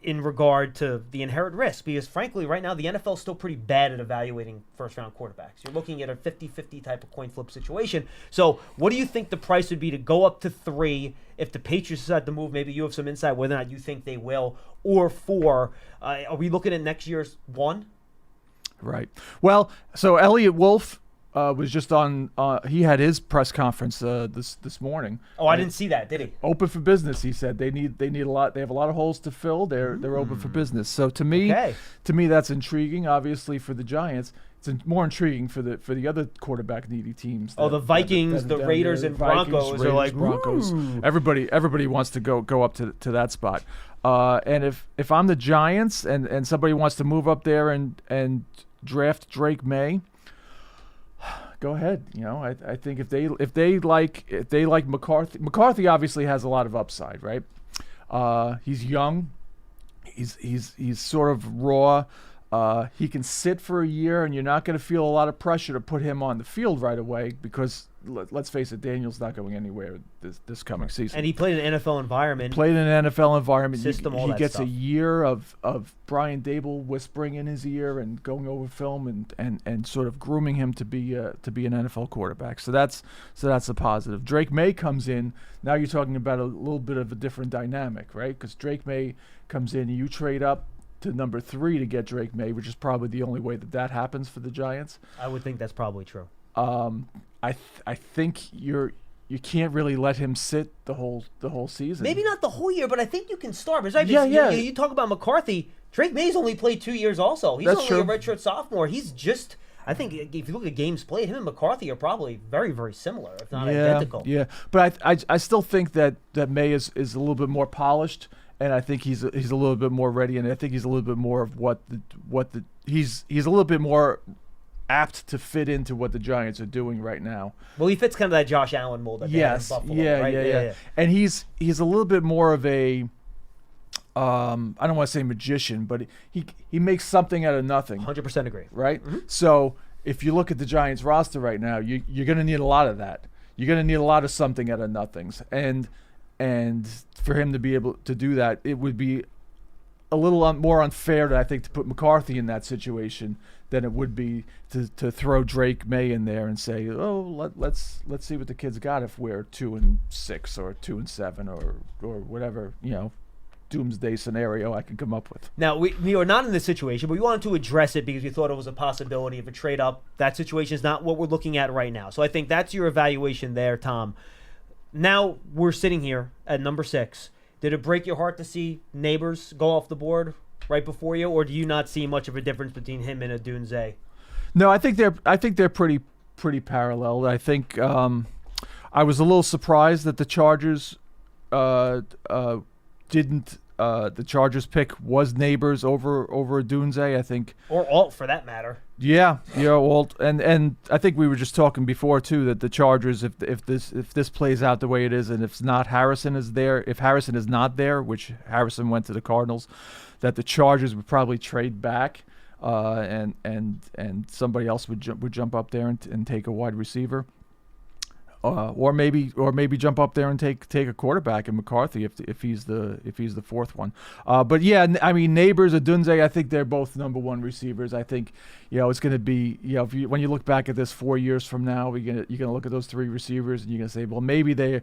in regard to the inherent risk? Because frankly, right now, the NFL is still pretty bad at evaluating first-round quarterbacks. You're looking at a 50-50 type of coin flip situation. So what do you think the price would be to go up to 3 if the Patriots decide to move? Maybe you have some insight whether or not you think they will, or 4. Are we looking at next year's 1? Right. Well, so Elliot Wolf was just on. He had his press conference this morning. Oh, I didn't see that. Did he? Open for business. He said they need a lot. They have a lot of holes to fill. They're open for business. So to me, that's intriguing. Obviously for the Giants, it's more intriguing for the other quarterback needy teams. The Vikings, the Raiders, and Broncos are like Broncos. Everybody wants to go up to that spot. And if I'm the Giants and somebody wants to move up there and draft Drake May, go ahead. I think if they like McCarthy obviously has a lot of upside, right? He's young. He's sort of raw. He can sit for a year, and you're not going to feel a lot of pressure to put him on the field right away because let's face it, Daniel's not going anywhere this coming season. And he played in an NFL environment. System, he gets a year of Brian Dable whispering in his ear and going over film and sort of grooming him to be an NFL quarterback. So that's a positive. Drake May comes in. Now you're talking about a little bit of a different dynamic, right? Because Drake May comes in, and you trade up to number 3 to get Drake May, which is probably the only way that happens for the Giants. I would think that's probably true. I think you can't really let him sit the whole season. Maybe not the whole year, but I think you can start. Right? You talk about McCarthy. Drake May's only played 2 years also. He's only a redshirt sophomore. He's just, I think if you look at games played, him and McCarthy are probably very, very similar, if not identical. Yeah, but I still think that May is a little bit more polished, and I think he's a little bit more ready, and I think he's a little bit more of he's a little bit more apt to fit into what the Giants are doing right now. Well, he fits kind of that Josh Allen mold that they have in Buffalo, right? Yeah. And he's a little bit more of a I don't want to say magician, but he makes something out of nothing. 100% agree. Right? Mm-hmm. So if you look at the Giants roster right now, you're going to need a lot of that. You're going to need a lot of something out of nothings. And and for him to be able to do that, it would be a little more unfair, I think, to put McCarthy in that situation than it would be to throw Drake May in there and say, oh, let's see what the kid's got if we're 2-6 or 2-7 or whatever, doomsday scenario I can come up with. Now, we are not in this situation, but we wanted to address it because we thought it was a possibility of a trade up. That situation is not what we're looking at right now. So I think that's your evaluation there, Tom. Now we're sitting here at number 6. Did it break your heart to see Neighbors go off the board right before you, or do you not see much of a difference between him and Odunze? No, I think they're pretty parallel. I think I was a little surprised that the Chargers didn't. The Chargers pick was Neighbors over Odunze, I think, or Alt for that matter. Yeah, Alt, and I think we were just talking before too that the Chargers, if this plays out the way it is, and if Harrison is not there, which Harrison went to the Cardinals, that the Chargers would probably trade back, and somebody else would jump up there and take a wide receiver. Or maybe jump up there and take a quarterback in McCarthy if he's the fourth one. But yeah, I mean Neighbors, Odunze, I think they're both number 1 receivers. I think it's going to be when you look back at this 4 years from now, you're gonna look at those 3 receivers and you're gonna say, well, maybe they're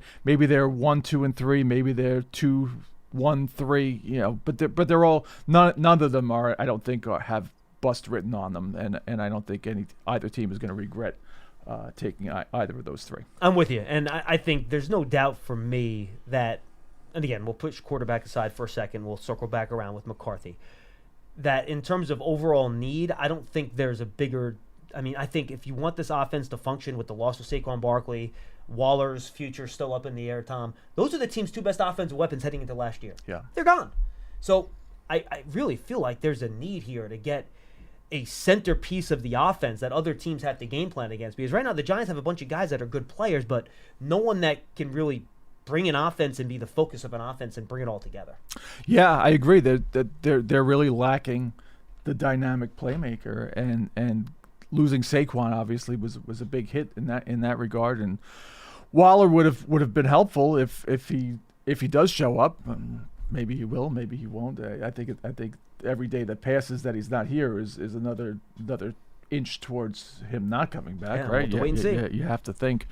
1, 2, and 3, maybe they're 2, 1, 3. But they're all none of them are, I don't think, have bust written on them, and I don't think either team is going to regret taking either of those 3. I'm with you, and I think there's no doubt for me that, and again, we'll push quarterback aside for a second, we'll circle back around with McCarthy, that in terms of overall need, I don't think there's a bigger, I think if you want this offense to function with the loss of Saquon Barkley, Waller's future still up in the air, Tom, those are the team's 2 best offensive weapons heading into last year. Yeah. They're gone. So I really feel like there's a need here to get a centerpiece of the offense that other teams have to game plan against. Because right now the Giants have a bunch of guys that are good players, but no one that can really bring an offense and be the focus of an offense and bring it all together. Yeah, I agree that they're really lacking the dynamic playmaker, and losing Saquon obviously was a big hit in that regard. And Waller would have been helpful if he does show up. Maybe he will, maybe he won't. I think every day that passes that he's not here is another inch towards him not coming back, right? We'll wait and see. You have to think.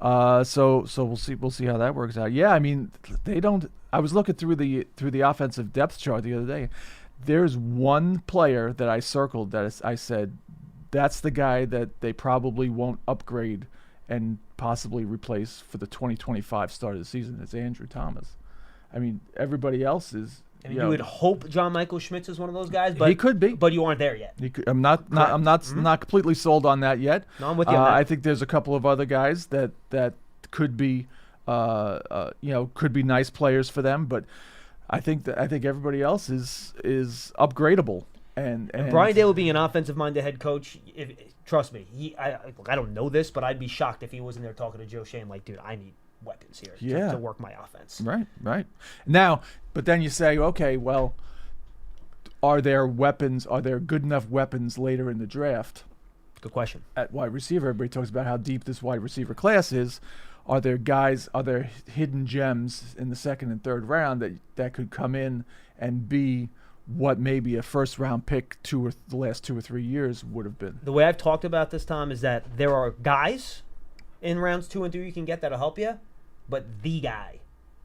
So we'll see how that works out. Yeah, I mean they don't. I was looking through the offensive depth chart the other day. There's one player that I circled that I said that's the guy that they probably won't upgrade and possibly replace for the 2025 start of the season. It's Andrew Thomas. I mean, everybody else is. You would hope John Michael Schmitz is one of those guys, but he could be. But you aren't there yet. I'm not completely sold on that yet. No, I'm with you on that. I think there's a couple of other guys that could be, could be nice players for them, but I think everybody else is upgradable. And Brian Dale being an offensive-minded head coach, trust me, I don't know this, but I'd be shocked if he wasn't there talking to Joe Shane like, dude, I need weapons here to work my offense. Right. Now, but then you say, okay, well, are there good enough weapons later in the draft? Good question. At wide receiver, everybody talks about how deep this wide receiver class is. Are there hidden gems in the second and third round that could come in and be what maybe a first-round pick the last 2 or 3 years would have been? The way I've talked about this, Tom, is that there are guys in rounds 2 and 3 you can get that'll help you, but the guy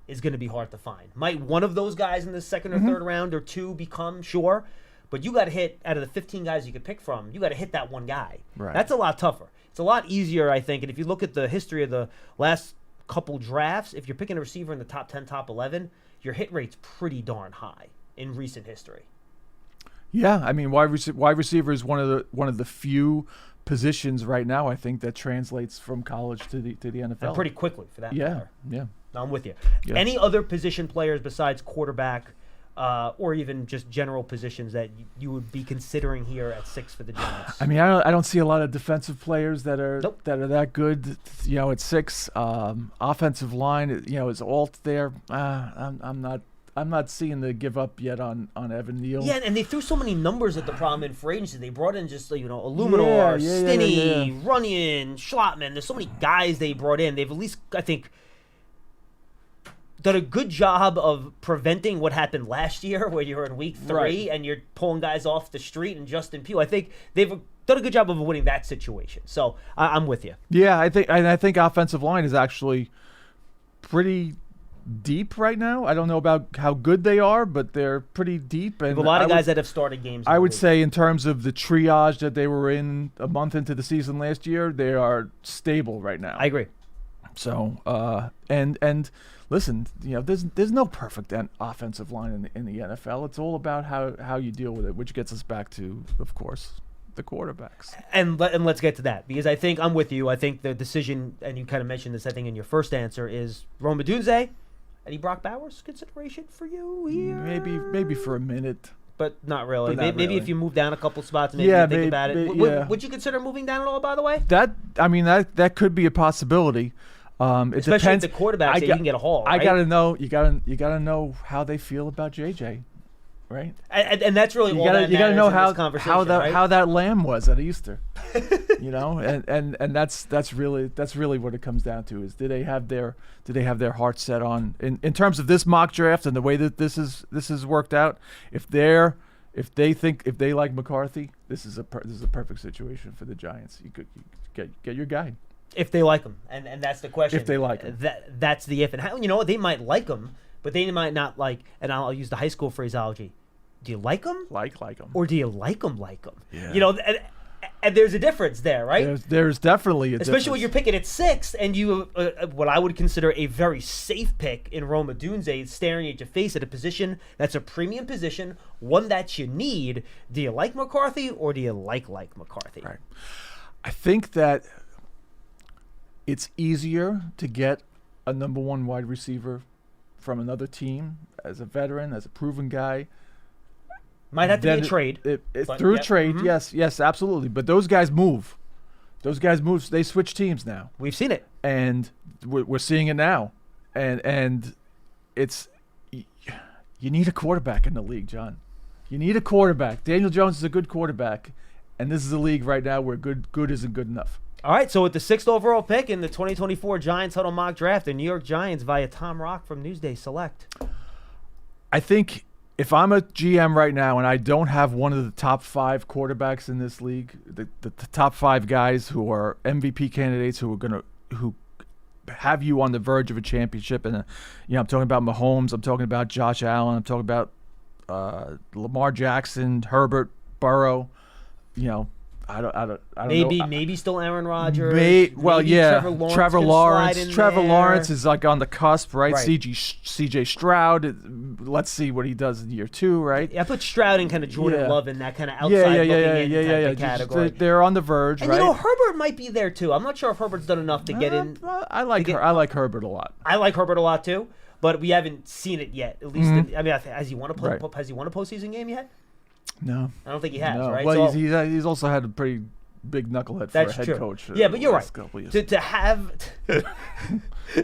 is going to be hard to find. Might one of those guys in the second or third round or 2 become sure, but you got to hit, out of the 15 guys you could pick from, you got to hit that one guy. Right. That's a lot tougher. It's a lot easier, I think, and if you look at the history of the last couple drafts, if you're picking a receiver in the top 10, top 11, your hit rate's pretty darn high in recent history. Yeah, I mean, wide receiver is one of the few positions right now, I think, that translates from college to the NFL. And pretty quickly, for that matter. Yeah. No, I'm with you. Yeah. Any other position players besides quarterback or even just general positions that you would be considering here at 6 for the Giants? I mean, I don't see a lot of defensive players that are that good, at 6. Offensive line, is Alt there. I'm not seeing the give up yet on Evan Neal. Yeah, and they threw so many numbers at the problem in free agency. They brought in just Illuminor, Stinney, Runyon, Schlottman. There's so many guys they brought in. They've at least, I think, done a good job of preventing what happened last year, where you were in week 3 and you're pulling guys off the street and Justin Pugh. I think they've done a good job of avoiding that situation. So I'm with you. Yeah, I think offensive line is actually pretty deep right now. I don't know about how good they are, but they're pretty deep. And a lot of guys that have started games. I would say in terms of the triage that they were in a month into the season last year, they are stable right now. I agree. So, and listen, there's no perfect offensive line in the NFL. It's all about how you deal with it, which gets us back to, of course, the quarterbacks. And let's get to that, because I think I'm with you. I think the decision, and you kind of mentioned this, I think, in your first answer, is Rome Odunze. Any Brock Bowers consideration for you here? Maybe for a minute. But not really. But not maybe really. if you move down a couple spots, maybe you think about it. Would you consider moving down at all, by the way? That could be a possibility. It Especially depends. if the quarterbacks, you can get a haul, right? I gotta know. You gotta know how they feel about JJ, right? And that's really all that you gotta know matters how right? that lamb was at Easter, and that's really what it comes down to, is did they have their heart set on in terms of this mock draft and the way that this is worked out. If they like McCarthy, this is a perfect situation for the Giants. You could get your guy. If they like him, and that's the question. If they like him, that's the if. And how they might like him, but they might not like. And I'll use the high school phraseology. Do you like him? Like him, or do you like him? Yeah. And there's a difference there, right? There's definitely a difference. Especially when you're picking at 6, and you what I would consider a very safe pick in Rome Odunze, staring at your face at a position that's a premium position, one that you need. Do you like McCarthy, or do you like McCarthy? Right. I think that it's easier to get a number 1 wide receiver from another team as a veteran, as a proven guy. Might have to be a trade. Through a trade, yes, absolutely. But those guys move. They switch teams now. We've seen it. And we're seeing it now. And it's you need a quarterback in the league, John. You need a quarterback. Daniel Jones is a good quarterback. And this is a league right now where good isn't good enough. All right, so with the 6th overall pick in the 2024 Giants Huddle mock draft, the New York Giants via Tom Rock from Newsday select. I think if I'm a GM right now and I don't have one of the top 5 quarterbacks in this league, the top 5 guys who are MVP candidates who have you on the verge of a championship, and I'm talking about Mahomes, I'm talking about Josh Allen, I'm talking about Lamar Jackson, Herbert, Burrow, I don't know. Maybe still Aaron Rodgers. Trevor Lawrence is like on the cusp, right? CJ Stroud. Let's see what he does in year 2, right? Yeah, I put Stroud and kind of Jordan Love in that kind of outside looking in type of category. They're on the verge, and right? Herbert might be there too. I'm not sure if Herbert's done enough to get in. I like Herbert a lot. I like Herbert a lot too, but we haven't seen it yet. At least, has he won a postseason game yet? No, I don't think he has. No. Right? Well, he's also had a pretty big knucklehead for a head coach. Yeah, but you're right.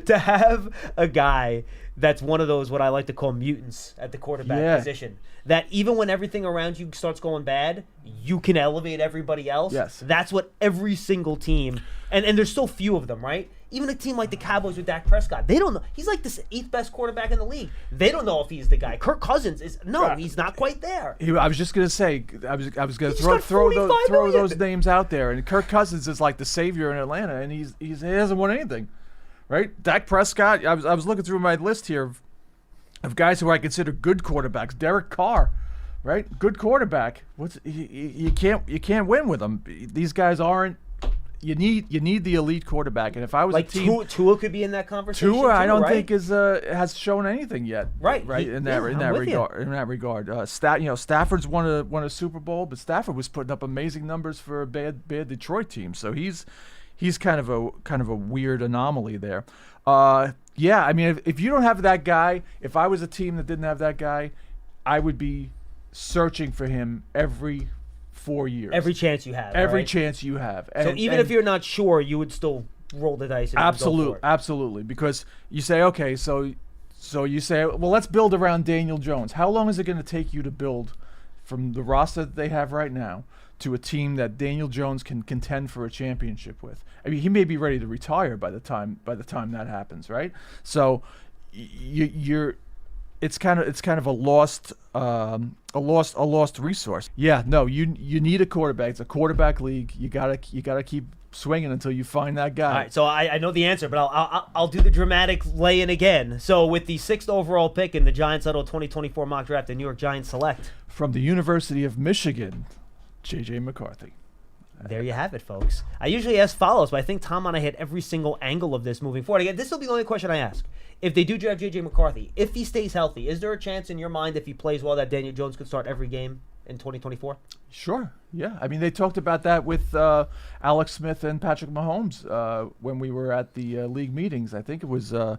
To have a guy that's one of those what I like to call mutants at the quarterback position, that even when everything around you starts going bad, you can elevate everybody else. Yes, that's what every single team, and there's so few of them, right? Even a team like the Cowboys with Dak Prescott, they don't know. He's like the 8th best quarterback in the league. They don't know if he's the guy. Kirk Cousins is he's not quite there. I was just gonna say, I was gonna throw those names out there, and Kirk Cousins is like the savior in Atlanta, and he hasn't won anything, right? Dak Prescott. I was looking through my list here of guys who I consider good quarterbacks. Derek Carr, right? Good quarterback. You can't win with them. These guys aren't. You need the elite quarterback, and if I was like a team, Tua could be in that conversation. Tua, I don't think has shown anything yet. Right. In that regard. Stafford's won a Super Bowl, but Stafford was putting up amazing numbers for a bad Detroit team. So he's kind of a weird anomaly there. If you don't have that guy, if I was a team that didn't have that guy, I would be searching for him every 4 years. Every chance you have. Chance you have. So even if you're not sure, you would still roll the dice. And absolutely, go for it. Absolutely. Because you say, okay, so you say, well, let's build around Daniel Jones. How long is it going to take you to build from the roster that they have right now to a team that Daniel Jones can contend for a championship with? I mean, he may be ready to retire by the time that happens, right? So you're it's kind of a lost resource. Yeah, no, you need a quarterback. It's a quarterback league. You gotta keep swinging until you find that guy. All right, so I know the answer, but I'll do the dramatic lay-in again. So with the 6th overall pick in the Giants Huddle 2024 mock draft, the New York Giants select from the University of Michigan, J.J. McCarthy. There you have it, folks. I usually ask follows, but I think Tom and I hit every single angle of this moving forward. Again, this will be the only question I ask. If they do draft J.J. McCarthy, if he stays healthy, is there a chance in your mind, if he plays well, that Daniel Jones could start every game in 2024? Sure, yeah. I mean, they talked about that with Alex Smith and Patrick Mahomes when we were at the league meetings. I think it was I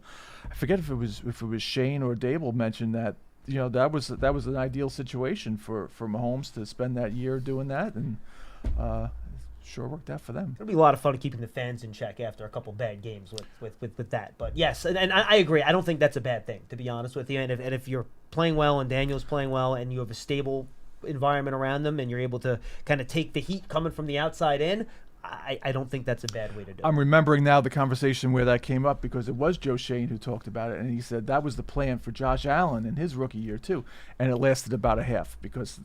forget if it was Shane or Dable mentioned that. That was an ideal situation for Mahomes to spend that year doing that, and sure worked out for them. It'll be a lot of fun keeping the fans in check after a couple bad games with that. But yes, and I agree. I don't think that's a bad thing, to be honest with you. And if you're playing well and Daniel's playing well and you have a stable environment around them and you're able to kind of take the heat coming from the outside in, I don't think that's a bad way to do it. I'm remembering now the conversation where that came up because it was Joe Shane who talked about it, and he said that was the plan for Josh Allen in his rookie year too, and it lasted about a half because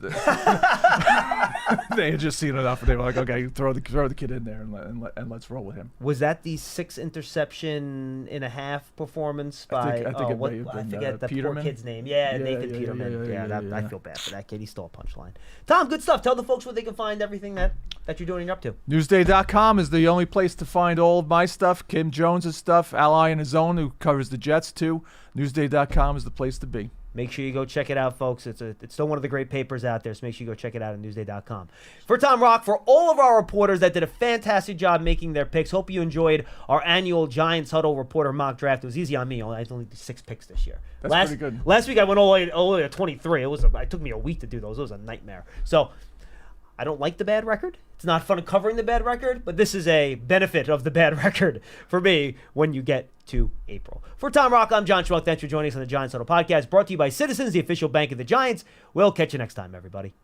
they had just seen enough, and they were like, okay, throw the kid in there and let's roll with him. Was that the 6 interception in a half performance by I forget the Peterman? poor kid's name. Nathan Peterman. Yeah, I feel bad for that kid. He stole a punchline. Tom, good stuff. Tell the folks where they can find everything that you're doing and you're up to. Newsday.com is the only place to find all of my stuff, Kim Jones' stuff, Ally in his own, who covers the Jets too. Newsday.com is the place to be. Make sure you go check it out, folks. It's still one of the great papers out there, so make sure you go check it out at Newsday.com. For Tom Rock, for all of our reporters that did a fantastic job making their picks, hope you enjoyed our annual Giants Huddle reporter mock draft. It was easy on me. I only did 6 picks this year. That's pretty good. Last week I went all the way to 23. It took me a week to do those. It was a nightmare. So I don't like the bad record. It's not fun covering the bad record, but this is a benefit of the bad record for me when you get to April. For Tom Rock, I'm John Schmeelk. Thanks for joining us on the Giants Huddle podcast, brought to you by Citizens, the official bank of the Giants. We'll catch you next time, everybody.